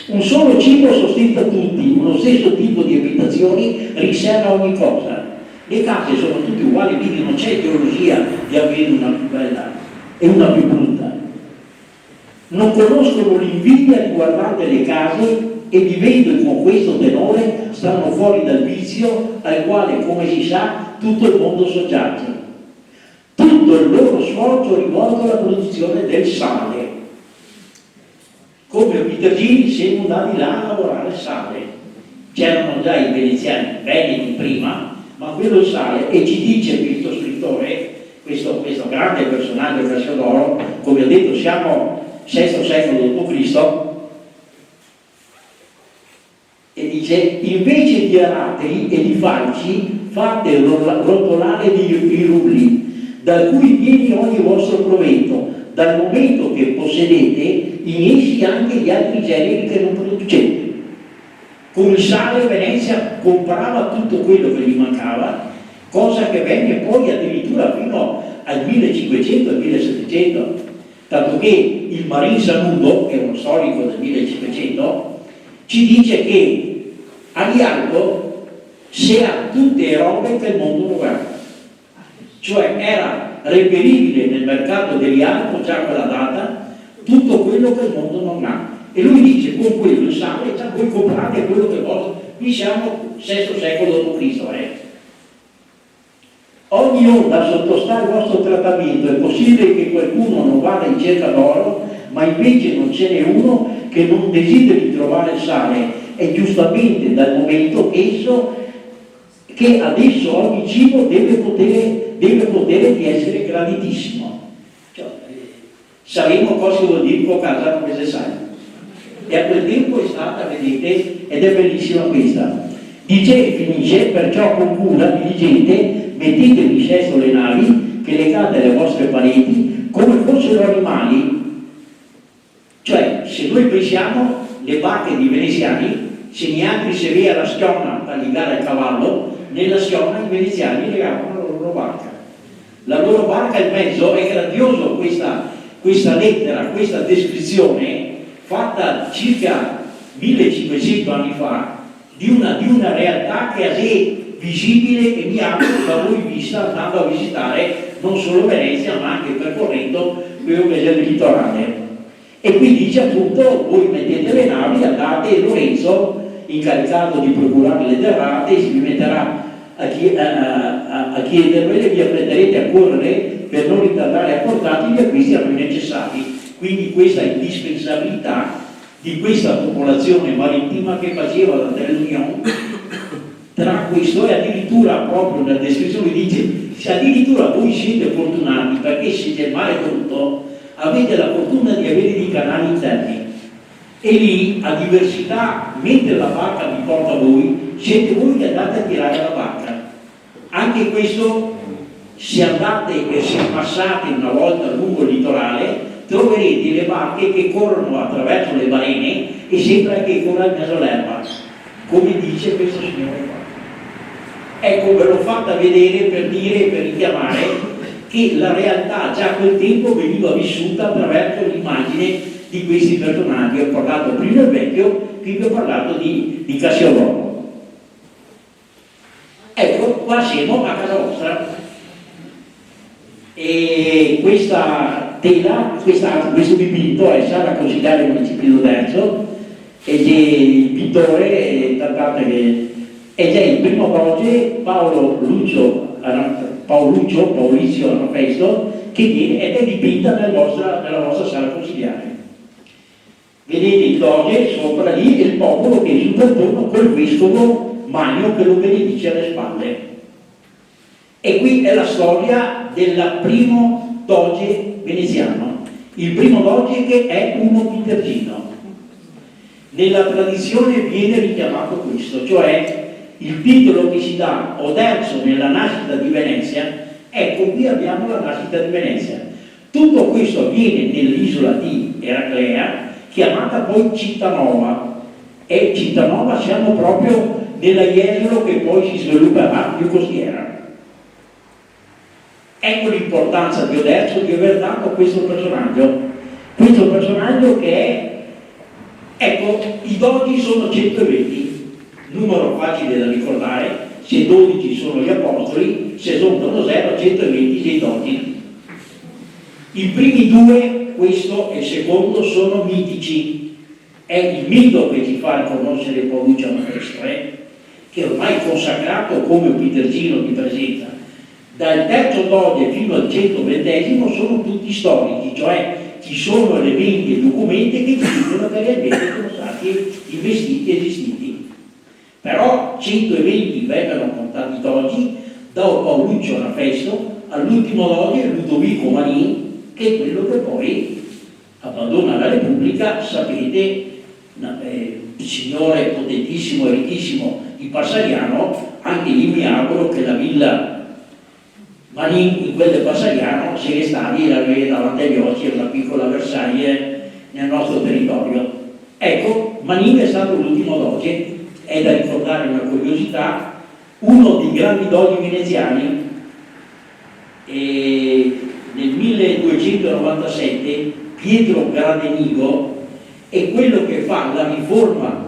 Un solo cibo sostiene tutti, uno stesso tipo di abitazioni riserva ogni cosa. Le case sono tutte uguali, quindi non c'è ideologia di avere una più bella e una più brutta. Non conoscono l'invidia riguardante le case e vivendo con questo tenore stanno fuori dal vizio al quale, come si sa, tutto il mondo soggiace. Tutto il loro sforzo rivolto alla produzione del sale. Come i Pitergini siamo andati là a lavorare il sale. C'erano già i veneziani veneti prima, ma quello sale, e ci dice questo scrittore, questo grande personaggio Cassiodoro, come ho detto siamo VI secolo d.C., e dice invece di aratri e di falci fate rotolare di rulli, da cui viene ogni vostro provento, dal momento che possedete in essi anche gli altri generi che non producete. Con il sale Venezia comprava tutto quello che gli mancava, cosa che venne poi addirittura fino al 1500 e 1700, tanto che il Marin Sanudo, che è uno storico del 1500, ci dice che Arialdo se ha tutte le robe che il mondo non ha, cioè era reperibile nel mercato dell'Arialdo già a quella data tutto quello che il mondo non ha, e lui dice con quello il sale già voi comprate quello che vostro. Qui siamo VI secolo d.C. Ogni onda sottostà al vostro trattamento. È possibile che qualcuno non vada in cerca d'oro, ma invece non ce n'è uno che non desideri trovare il sale, e giustamente dal momento che adesso ogni cibo deve potere di essere graditissimo. Cioè, saremo cosa vuol dire può casa come se sai. E a quel tempo è stata, vedete, ed è bellissima questa. Dice e finisce, perciò con cura diligente mettetevi in sesto le navi che legate alle vostre pareti come fossero animali. Cioè, se noi pensiamo le barche di veneziani, se neanche si vede la schiona a legare al cavallo, nella schiona i veneziani legavano la loro barca. La loro barca in mezzo, è grandioso questa lettera, questa descrizione fatta circa 1500 anni fa di una realtà che è visibile, e mi auguro da voi vista andando a visitare non solo Venezia ma anche percorrendo quello che è il litorale. E qui dice appunto voi mettete le navi, andate, e Lorenzo, incaricato di procurare le derrate, si metterà a chiedervele, vi affretterete a correre per non ritardare a portarti gli acquisti a voi necessari. Quindi questa indispensabilità di questa popolazione marittima che faceva la dell'Unione tra questo, e addirittura proprio nella descrizione dice se addirittura voi siete fortunati perché siete maledotti, avete la fortuna di avere dei canali interni e lì a diversità, mentre la barca vi porta voi, siete voi che andate a tirare la barca. Anche questo, se andate e se passate una volta lungo il litorale, troverete le barche che corrono attraverso le balene e sembra che corra in mezzo all'erba, come dice questo signore qua. Ecco, ve l'ho fatta vedere per dire, per richiamare che la realtà già a quel tempo veniva vissuta attraverso l'immagine di questi personaggi. Ho parlato prima del vecchio, qui vi ho parlato di Cassiodoro. Ecco, qua siamo a casa vostra. E questa tela, questo dipinto è stato consigliato il municipio d'Oderzo e il pittore è già il primo doge Paolizio Arnafesto che viene ed è dipinta nella vostra sala consigliare. Vedete il doge sopra lì e il popolo che è attorno col vescovo Magno che lo benedice alle spalle. E qui è la storia del primo doge veneziano, il primo doge che è uno Pitergino. Nella tradizione viene richiamato questo, cioè il titolo che si dà Oderzo nella nascita di Venezia. Ecco, qui abbiamo la nascita di Venezia. Tutto questo avviene nell'isola di Eraclea, chiamata poi Cittanova, e Cittanova siamo proprio nella Jesolo che poi si svilupperà più costiera. Ecco l'importanza di Oderzo di aver dato questo personaggio che è, ecco, i dogi sono 120, numero facile da ricordare, se 12 sono gli apostoli, se sono 0, 120 dei dogi. I primi due, questo e il secondo, sono mitici. È il mito che ci fa conoscere Paoluccio Arnafesto, che ormai è consacrato come un Pitergino di presenza. Dal terzo doge fino al 120 sono tutti storici, cioè ci sono elementi e documenti che ci dicono che realmente sono stati investiti e esistiti. Però 120 vengono contati dogi da Paoluccio Arnafesto all'ultimo doge Ludovico Manin, che è quello che poi abbandona la Repubblica, sapete, signore potentissimo e ricchissimo di Passariano. Anche lì mi auguro che la villa Manin in quel del Passariano si restauri e la vede davanti agli occhi, è una piccola Versailles nel nostro territorio. Ecco, Manin è stato l'ultimo doge. È da ricordare una curiosità, uno dei grandi dogi veneziani, e nel 1297 Pietro Gradenigo è quello che fa la riforma,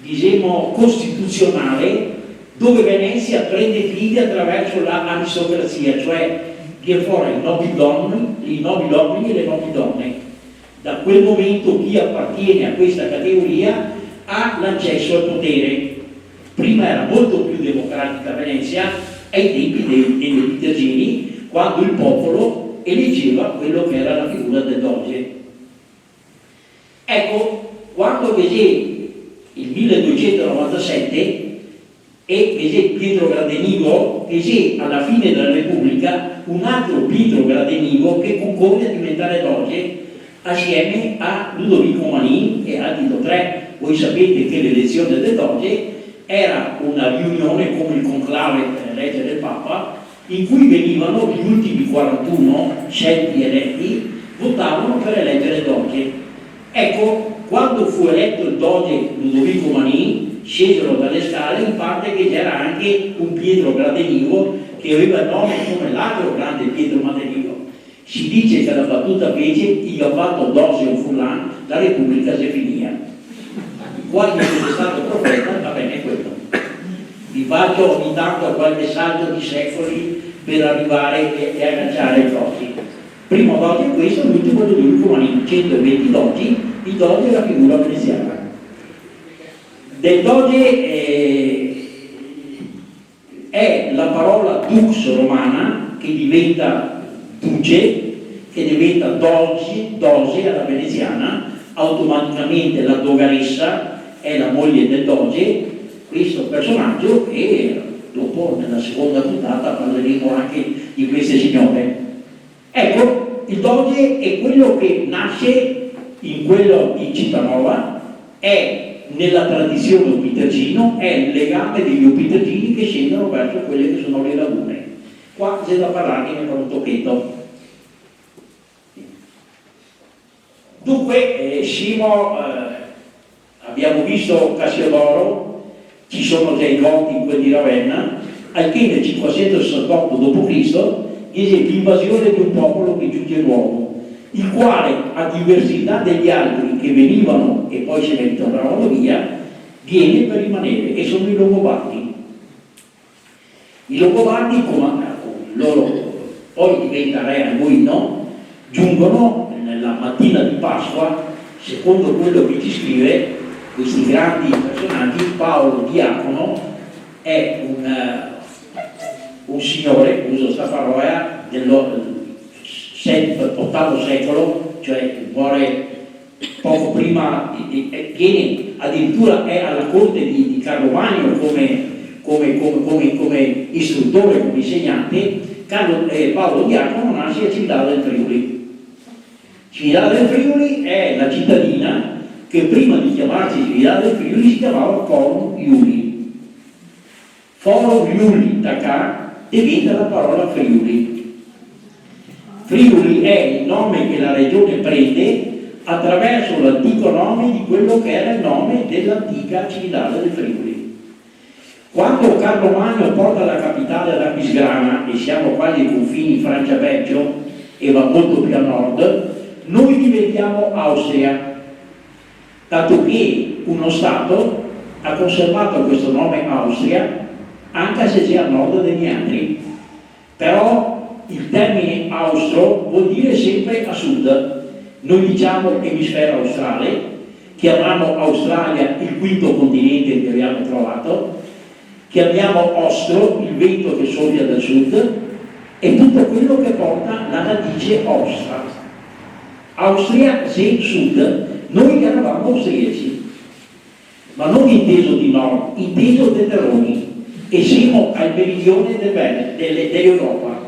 diciamo, costituzionale, dove Venezia prende piede attraverso l'aristocrazia, cioè viene fuori i nobili uomini e le nobili donne. Da quel momento chi appartiene a questa categoria ha l'accesso al potere. Prima era molto più democratica Venezia, ai tempi dei Pitergini, quando il popolo eleggeva quello che era la figura del doge. Ecco, quando vede il 1297 e vede Pietro Gradenigo, vede alla fine della Repubblica un altro Pietro Gradenigo che concorre a diventare doge assieme a Ludovico Manin e a Tito III. Voi sapete che l'elezione del doge era una riunione come il conclave per eleggere il Papa, in cui venivano gli ultimi 41 scelti eletti, votavano per eleggere il doge. Ecco, quando fu eletto il doge Ludovico Manin, scesero dalle scale in parte che c'era anche un Pietro Gradenigo che aveva il nome come l'altro grande Pietro Gradenigo. Si dice che la battuta fece chi ha fatto dose un fulano, la Repubblica si finia. Quando è stato profeta, va bene quello. Vi faccio ogni tanto qualche salto di secoli per arrivare e agganciare i dogi. Primo doge è questo, l'ultimo è Ludovico Manin, 120 dogi, il doge è la figura veneziana. Del doge è la parola dux romana che diventa duce, che diventa doge alla veneziana, automaticamente la dogaressa è la moglie del doge, questo personaggio che dopo dopo, nella seconda puntata, parleremo anche di queste signore. Ecco, il Doge è quello che nasce in quello di Cittànova, è nella tradizione opitergino, è il legame degli opitergini che scendono verso quelle che sono le lagune. Qua c'è da parlarne per un tocchetto. Dunque, Simo, abbiamo visto Cassiodoro, ci sono già i Goti in quel di Ravenna, al che nel 568 d.C. dice l'invasione di un popolo che giunge nuovo, il quale, a diversità degli altri che venivano e poi se ne ritornavano via, viene per rimanere, e sono i Longobardi. I Longobardi, come loro poi diventa re Alboino, giungono nella mattina di Pasqua, secondo quello che ci scrive, questi grandi personaggi. Paolo Diacono è un signore, uso questa parola, dell'VIII secolo, cioè muore poco prima, viene addirittura è alla corte di Carlo Magno come istruttore, come insegnante. Paolo Diacono nasce a Cividale del Friuli. Cividale del Friuli è la cittadina che prima di chiamarsi Cividale del Friuli si chiamava Forum Iuli. Forum Iuli da qua diventa la parola Friuli. Friuli è il nome che la regione prende attraverso l'antico nome di quello che era il nome dell'antica Cividale del Friuli. Quando Carlo Magno porta la capitale ad Aquisgrana, e siamo quasi ai confini Francia-Belgio e va molto più a nord, noi diventiamo Austria, dato che uno Stato ha conservato questo nome Austria anche se c'è a nord dei Meandri. Però il termine austro vuol dire sempre a sud. Noi diciamo emisfero australe, chiamiamo Australia il quinto continente che abbiamo trovato, chiamiamo ostro il vento che soffia dal sud, e tutto quello che porta la radice ostra. Austria, se sud, noi eravamo austriaci, ma non inteso di nord, inteso dei Terroni, e siamo al meridione dell'Europa,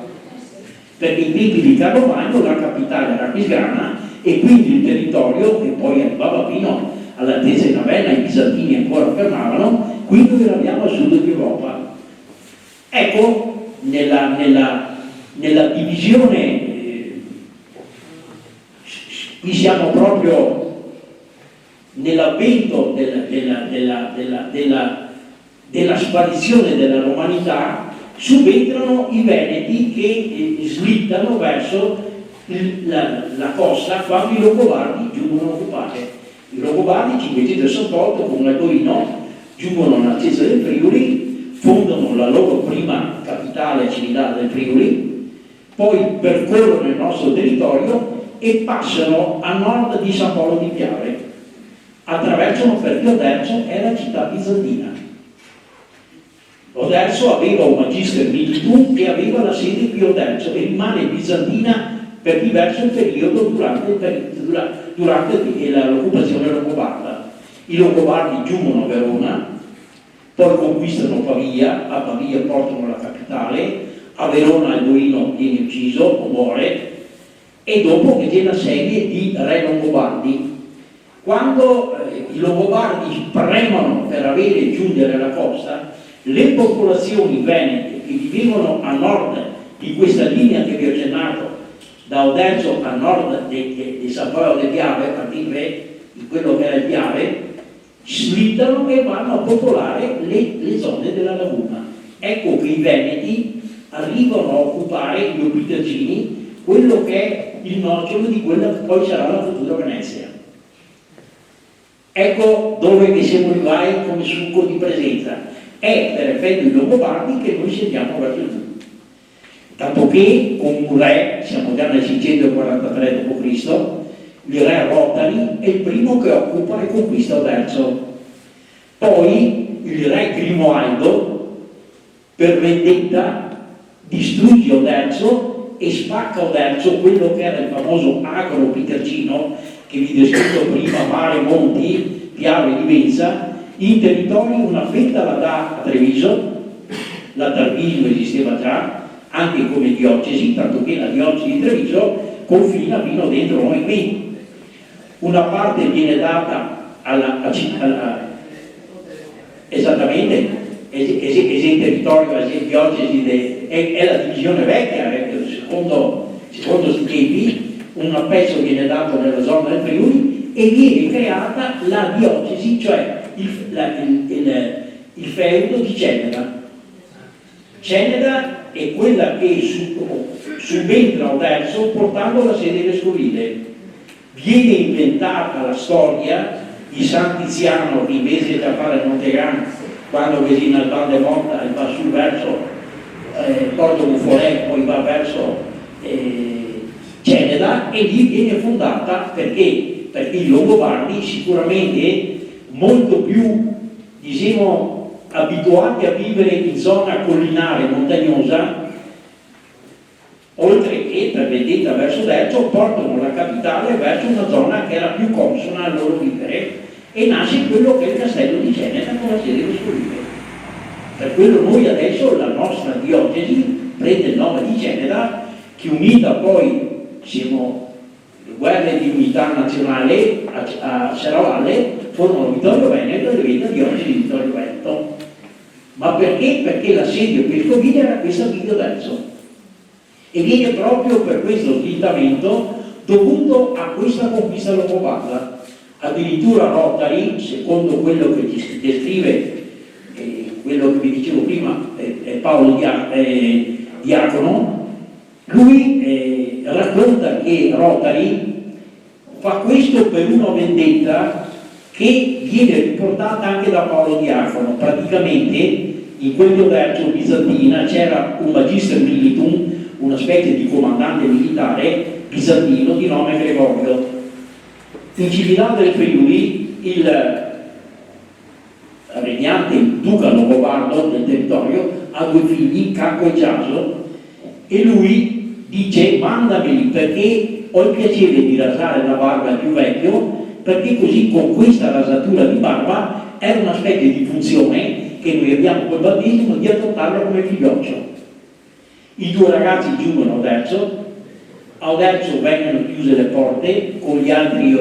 perché i tempi di Carlo Magno la capitale era Aquisgrana, e quindi il territorio, che poi arrivava fino all'altezza di Ravenna, i bizantini ancora fermavano, quindi noi eravamo a sud d'Europa. Ecco, nella divisione, qui siamo proprio nell'avvento della sparizione della romanità, subentrano i Veneti che slittano verso la costa quando i Longobardi giungono a occupare. I Longobardi, 568, con Alboino, giungono all'altezza del Friuli, fondano la loro prima capitale, Cividale del Friuli, poi percorrono il nostro territorio e passano a nord di San Polo di Piave, attraversano perché Oderzo è la città bizantina. Oderzo aveva un magister militum che aveva la sede qui a Oderzo e rimane bizantina per diverso periodo durante l'occupazione longobarda. I Longobardi giungono a Verona, poi conquistano Pavia, a Pavia portano la capitale, a Verona Alboino viene ucciso o muore, e dopo che c'è la serie di re Longobardi. Quando i Longobardi premono per avere e giungere alla costa, le popolazioni venete che vivevano a nord di questa linea che vi ho accennato, da Oderzo a nord di San Paolo de Piave, a partire di quello che era il Piave, slittano e vanno a popolare le zone della laguna. Ecco che i Veneti arrivano a occupare gli opitergini, quello che è il nocciolo di quella che poi sarà la futura Venezia. Ecco dove che siamo arrivati come succo di presenza. È per effetto di Longobardi che noi scendiamo verso il sud. Tanto che con un re, siamo già nel 643 d.C., il re Rotari è il primo che occupa e conquista Oderzo. Poi il re Grimoaldo, per vendetta, distrugge Oderzo e spacca Oderzo, quello che era il famoso agro pitergino, che vi descritto prima, mare, monti, Piave e Livenza, in territorio. Una fetta la dà a Treviso, l'attarvismo esisteva già, anche come diocesi, tanto che la diocesi di Treviso confina fino dentro noi qui. Una parte viene data esattamente, esempio territorio, esempio diocesi, è la divisione vecchia, secondo Schiepi, un pezzo viene dato nella zona del Friuli e viene creata la diocesi, cioè il feudo di Ceneda. Ceneda è quella che subentra Oderzo portando la sede vescovile. Viene inventata la storia di San Tiziano che invece di fare Montegan, quando vicino al Val de Monta e va sul verso Porto Bufolè, poi va verso Ceneda, e lì viene fondata perché i Longobardi, sicuramente molto più, diciamo, abituati a vivere in zona collinare, montagnosa, oltre che per vendetta verso Derzo, portano la capitale verso una zona che era più consona al loro vivere, e nasce quello che è il castello di Ceneda con la sede vescovile. Per quello noi adesso la nostra diocesi prende il nome di Ceneda, che unita poi, siamo le guerre di unità nazionale a Serravalle, formano Vittorio Veneto e diventa diocesi di Vittorio Veneto. Ma perché? Perché la sede vescovile era questa a Vigo d'Arezzo, e viene proprio per questo slittamento dovuto a questa conquista longobarda. Addirittura Rotari, secondo quello che ci descrive quello che vi dicevo prima, Paolo Diacono, lui racconta che Rotari fa questo per una vendetta che viene riportata anche da Paolo Diacono. Praticamente in quel Oderzo bizantina c'era un magister militum, una specie di comandante militare bizantino di nome Gregorio. In civiltà del Friuli il regnante duca longobardo del territorio ha due figli, Cacco e Giaso, e lui dice: mandameli perché ho il piacere di rasare la barba al più vecchio, perché così con questa rasatura di barba è una specie di funzione che noi abbiamo col battesimo di adottarlo come figlioccio. I due ragazzi giungono a Oderzo. A Oderzo vengono chiuse le porte, con gli altri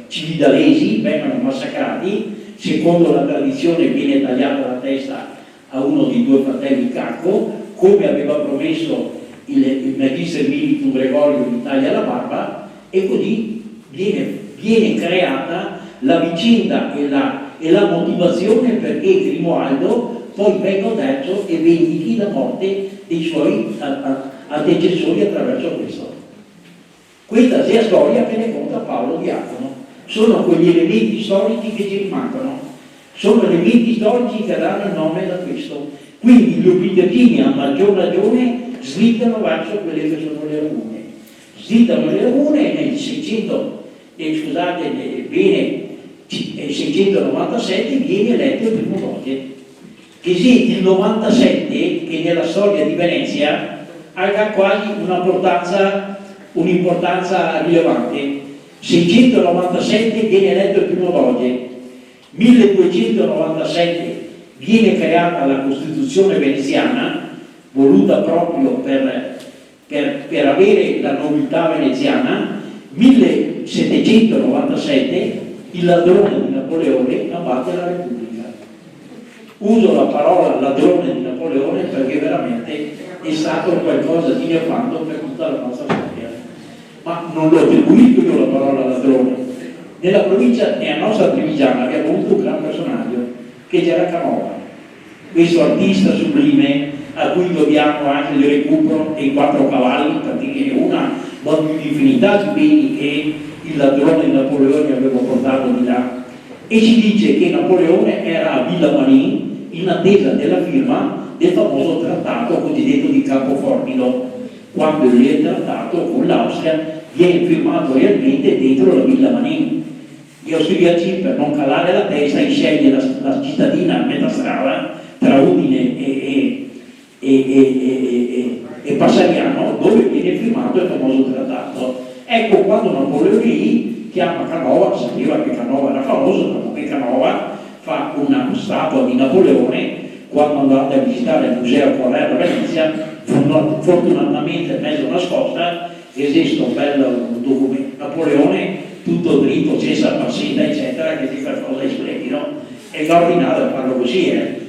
cividalesi vengono massacrati. Secondo la tradizione viene tagliata la testa a uno dei due fratelli Cacco, come aveva promesso il magister militum Gregorio, gli taglia la barba, e così viene creata la vicenda e la motivazione perché Grimoaldo poi venga a Oderzo e vendichi la morte dei suoi antecessori attraverso questo. Questa sia storia che ne conta Paolo Diacono. Sono quegli elementi storici che ci rimangono, sono elementi storici che danno il nome da questo. Quindi gli obbligatini a maggior ragione slittano verso quelle che sono le lagune. Slittano le lagune e nel 697 viene eletto il primo doge. Che sì, il 97, che nella storia di Venezia ha quasi un'importanza rilevante. 697 viene eletto il primo doge, 1297 viene creata la Costituzione veneziana, voluta proprio per avere la nobiltà veneziana. 1797 il ladrone di Napoleone abbatte la Repubblica. Uso la parola ladrone di Napoleone perché veramente è stato qualcosa di nefasto per tutta la nostra storia. Ma non lo attribuisco io la parola ladrone. Nella provincia, nella nostra Trevigiana, abbiamo avuto un gran personaggio che era Canova, questo artista sublime a cui dobbiamo anche il recupero dei 4 cavalli, perché è un'infinità di beni che il ladrone di Napoleone aveva portato di là. E ci dice che Napoleone era a Villa Manin in attesa della firma del famoso trattato cosiddetto di Campoformido, quando il trattato con l'Austria viene firmato realmente dentro la Villa Manin. Gli austriaci, per non calare la testa, sceglie la cittadina a metà strada tra Udine e Passariano, dove viene firmato il famoso trattato. Ecco, quando Napoleone chiama Canova, sapeva che Canova era famoso, perché Canova fa una statua di Napoleone quando andate a visitare il Museo Corrado a Venezia, fortunatamente mezzo nascosta, esiste un bel documento, Napoleone, tutto dritto, cessa passita, eccetera, che ti fa cosa di splendido, e l'ordinario parlo così,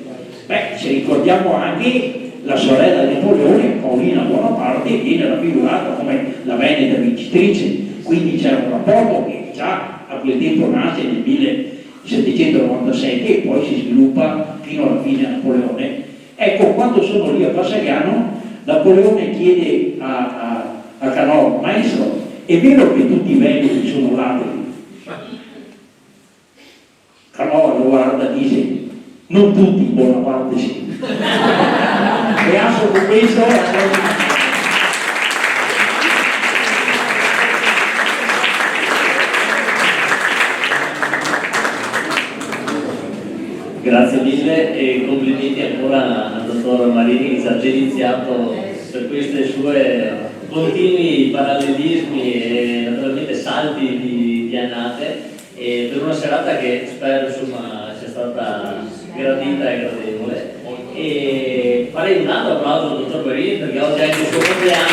Beh, ci ricordiamo anche la sorella di Napoleone, Paolina Bonaparte, viene raffigurata come la veneta vincitrice, quindi c'è un rapporto che già a quel tempo nasce nel 1797 e poi si sviluppa fino alla fine a Napoleone. Ecco, quando sono lì a Passagliano, Napoleone chiede a Canova, maestro, è vero che tutti i veneti sono ladri? Canova lo guarda e dice, non tutti, in buona parte sì. E anche con questo grazie mille e complimenti ancora al dottor Marini che ci ha già iniziato per questi suoi continui parallelismi e naturalmente salti di annate, e per una serata che spero insomma sia stata gradita e gradevole. E farei un altro applauso al dottor Marini perché oggi è anche il suo compleanno.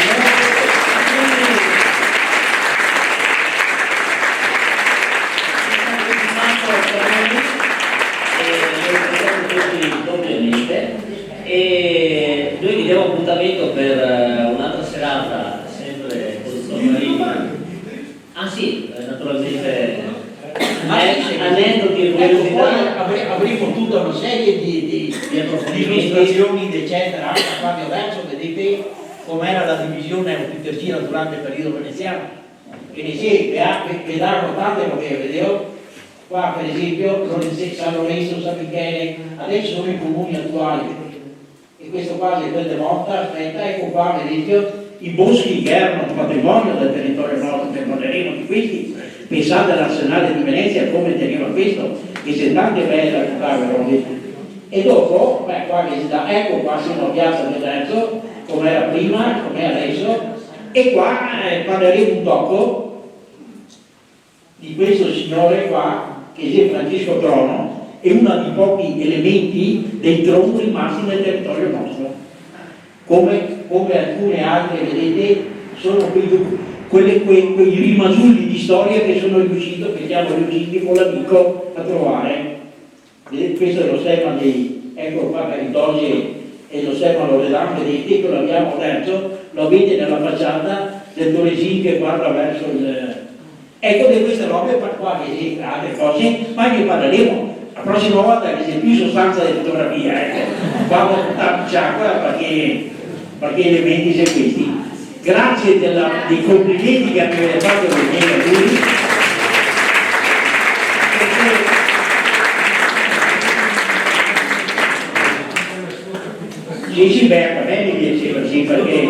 E noi vi diamo appuntamento per un'altra serata sempre con il dottor Marini. Ah sì, naturalmente aneddoti e curiosità. avremo tutta una serie di illustrazioni, eccetera, anche a Fabio Verso, vedete com'era la divisione Petergina durante il periodo veneziano. Quindi sì, che danno tante perché vedevo. Qua per esempio San Lorenzo, San Michele, adesso sono i comuni attuali, e questo qua è quel Motta, aspetta, ecco qua per esempio i boschi che erano un patrimonio del territorio nostro, che parleremo di questi. Pensate all'arsenale di Venezia come teneva questo, che c'è tante belle da raccontare. E dopo, qua che si dà, ecco qua siamo a Piazza del Verso, come era prima, come è adesso, e qua parleremo un poco di questo signore qua, che è Francesco Trono, è uno dei pochi elementi dei tronchi rimasti nel territorio nostro. Come alcune altre, vedete, sono quei rimasulli di storia che siamo riusciti con l'amico a trovare. Vedete, questo è lo stemma dei, ecco qua Caritose e lo stemma Loredano, vedete che l'abbiamo adesso, lo avete nella facciata del Tolesin che guarda verso il... Ecco di queste robe per qua che si altre cose, ma ne parleremo la prossima volta che c'è più sostanza di fotografia, vado a portarci acqua perché elementi sono questi. Grazie dei complimenti che avete fatto per me a lui. Sì, beh, a me mi piaceva, sì, perché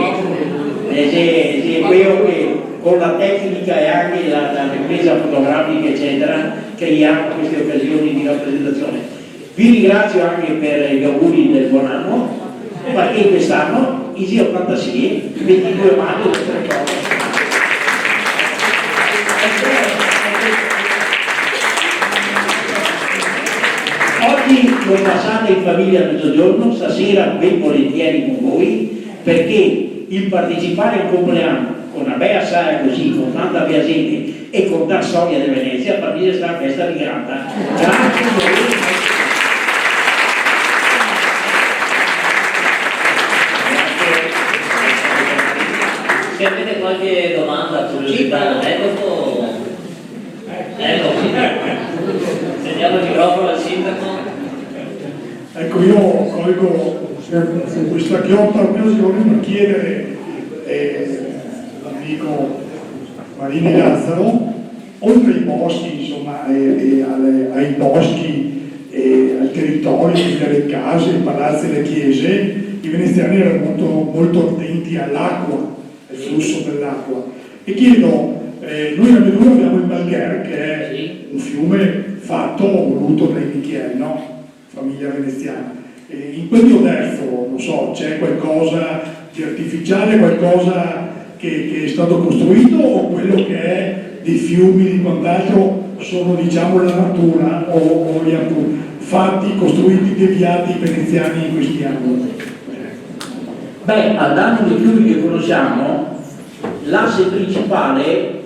quello che con la tecnica e anche la ripresa fotografica eccetera creiamo queste occasioni di rappresentazione. Vi ringrazio anche per gli auguri del buon anno, perché quest'anno i 86, 22 maggio del 38. Oggi lo passate in famiglia a mezzogiorno, stasera ben volentieri con voi, perché il partecipare a un compleanno con una bella sala così, con tanta bella gente e con tanta storia di Venezia, per me è stata una festa di grata. Grazie a voi. Se avete qualche domanda, curiosità, aneddoto, sentiamo il microfono al sindaco. Ecco, io colgo questa ghiotta occasione per chiedere all'amico Marini Lazzaro, oltre ai boschi, insomma, ai boschi e al territorio, le case, i palazzi e le chiese, i veneziani erano molto attenti all'acqua, al flusso dell'acqua. E chiedo, noi a Meduna abbiamo il Balgher, che è un fiume voluto dai Michiel, no? Famiglia veneziana. In quel Dioderzo, non so, c'è qualcosa di artificiale, qualcosa che è stato costruito, o quello che è dei fiumi di quant'altro sono diciamo la natura o gli fatti costruiti, deviati veneziani in questi anni? Beh, al danno dei fiumi che conosciamo, l'asse principale,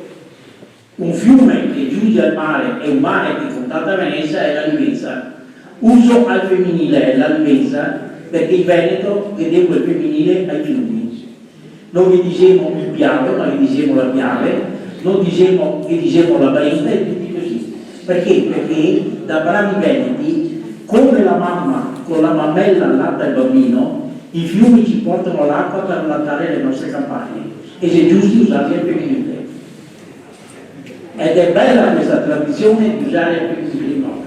un fiume che giunge al mare e un mare che contatta Venezia è la Livezza. Uso al femminile la Livezza perché in Veneto vedevo il femminile ai fiumi. Non vi diciamo il Piave, ma vi diciamo la Piave, non diciamo che diciamo la Brenta e tutti così. Perché? Perché da bravi veneti, come la mamma con la mammella allatta il bambino, i fiumi ci portano l'acqua per allattare le nostre campagne e se giusti usarli al femminile. Ed è bella questa tradizione di usare il femminile, no?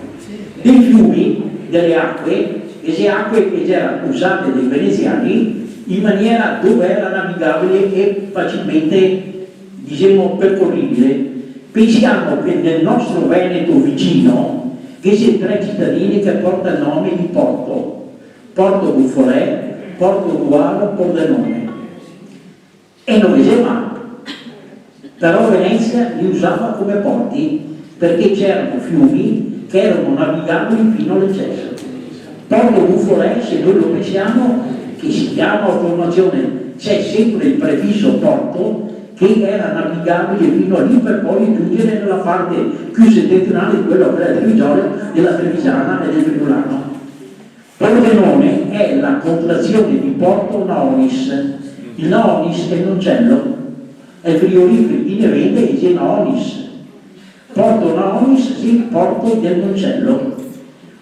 Dei fiumi, delle acque, e se acque che erano usate dai veneziani in maniera dove era navigabile e facilmente, diciamo, percorribile. Pensiamo che nel nostro Veneto vicino che c'è 3 cittadini che portano il nome di Porto: Porto Buffolè, Porto Ruaro, Pordenone, e non c'è mai. Però Venezia li usava come porti perché c'erano fiumi che erano navigabili fino all'eccesso. Porto Buffolè, se noi lo pensiamo, che si chiama a formazione, c'è sempre il prefisso porto che era navigabile fino a lì per poi giungere nella parte più settentrionale di quello che era il territorio della Trevisana e del Friulano. Pordenone è la contrazione di Porto Naonis. Il Naonis è il noncello, è il frigorifero inerente che dice Naonis. Porto Naonis, sì, porto del noncello.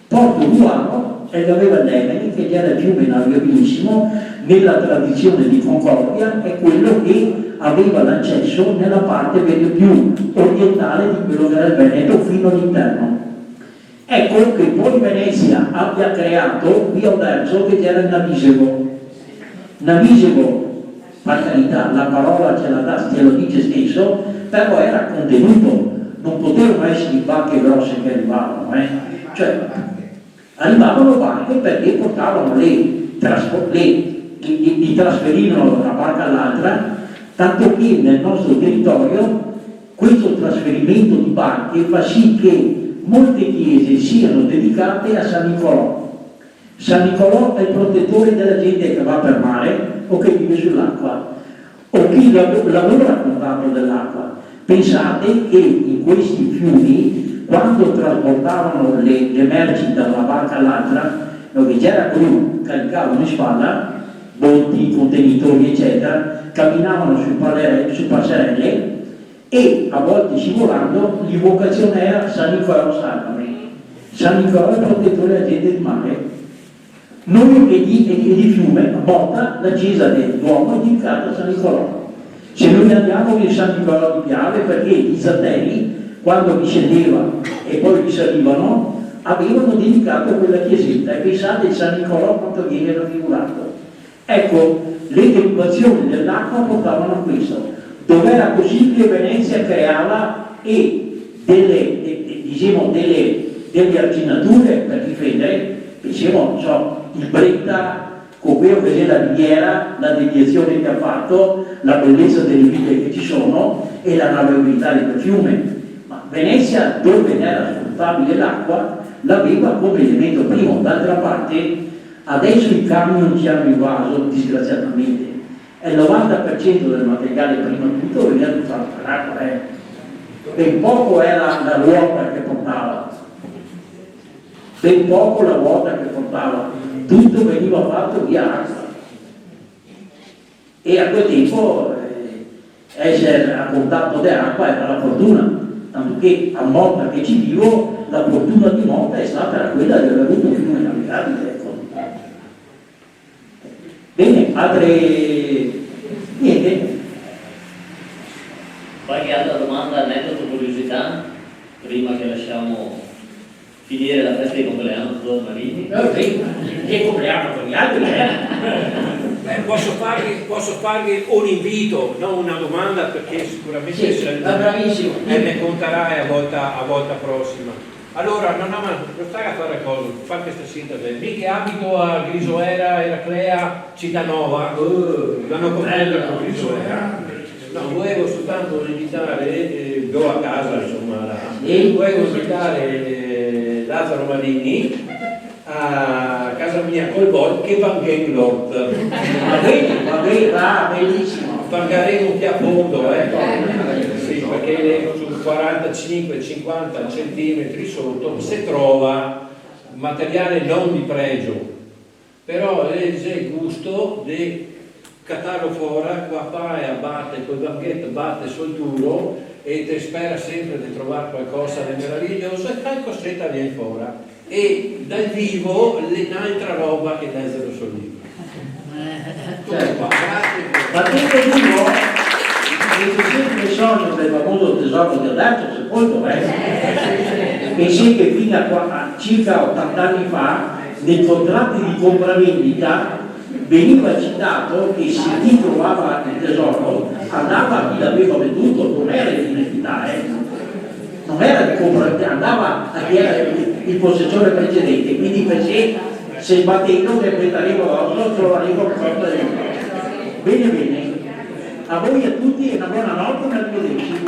Porto Ruano è che aveva l'Emeni, che era il fiume navigabilissimo nella tradizione di Concordia, è quello che aveva l'accesso nella parte più orientale di quello che era il Veneto fino all'interno. Ecco che poi Venezia abbia creato via Oderzo che era il Navisevo. Navisevo, per carità, la parola ce lo dice stesso, però era contenuto, non potevano essere barche grosse che arrivavano, cioè arrivavano barche perché portavano li trasferivano da una barca all'altra, tanto che nel nostro territorio questo trasferimento di barche fa sì che molte chiese siano dedicate a San Nicolò. San Nicolò è il protettore della gente che va per mare o che vive sull'acqua o chi lavora a contatto dell'acqua. Pensate che in questi fiumi, quando trasportavano le merci da una barca all'altra, dove c'era gru, caricavano in spalla botti, contenitori eccetera, camminavano su passerelle e a volte scivolando l'invocazione era San Nicolò Salvami. San Nicolò è il protettore della gente di mare. Noi e di fiume, a Botta, la chiesa del Duomo è dedicata a San Nicolò. Se noi andiamo in San Nicolò di Piave, perché i Zattelli, quando vi scendeva e poi vi salivano, avevano dedicato quella chiesetta, e pensate a San Nicolò quanto viene raffigurato. Ecco, le derivazioni dell'acqua portavano a questo. Dov'era possibile Venezia creava delle arginature per difendere, diciamo, non so, il Brenta con quello che è la riviera, la deviazione che ha fatto, la bellezza delle ville che ci sono e la navigabilità di quel fiume. Ma Venezia, dove era sfruttabile l'acqua, l'aveva come elemento primo. D'altra parte, adesso i camion ci hanno invaso, disgraziatamente, e il 90% del materiale prima di tutto veniva usato per l'acqua. Ben poco era la ruota che portava, ben poco la ruota che portava, tutto veniva fatto via acqua. E a quel tempo essere a contatto dell'acqua era la fortuna, tanto che a Motta che ci vivo, la fortuna di Motta è stata quella di aver avuto un fiume navigabile. Bene, altre... niente. Qualche altra domanda, aneddoto, curiosità, prima che lasciamo finire la festa di compleanno, dottor Marini? Che compleanno con gli altri? Posso fargli un invito, non una domanda, perché sicuramente Sì, bravissimo. ne conterai a volta prossima. Allora, non stai a fare cosa, fa questa sintesi. Lì che abito a Grisoera, Eraclea, Cittànova, l'hanno coperto con Grisoera. No, volevo soltanto invitare, do a casa insomma, volevo invitare Lazzaro Marini a casa mia col Volt che va anche l'Ort. Va bene, va benissimo. Pagheremo più a fondo, sì, perché su 45-50 centimetri sotto si trova materiale non di pregio, però è il gusto di cattarlo fuori, qua e abbatte, col banchetto batte sul duro e ti spera sempre di trovare qualcosa di meraviglioso e qualcosetta viene fuori. E dal vivo un'altra roba che leggero sul libro. Tutto qua, grazie. Ma tutto vivo è sempre il sogno del famoso tesoro di Adagio, secondo me. Pensi che fino a circa 80 anni fa, nei contratti di compravendita, veniva citato che se chi trovava il tesoro andava a chi l'aveva venduto, non era in identità, non era il compratore, andava a chi era il possessore precedente, quindi perché se battendo che aspetteremo l'altro troveremo qualcosa di bene. A voi e a tutti e una buona notte, mercoledì.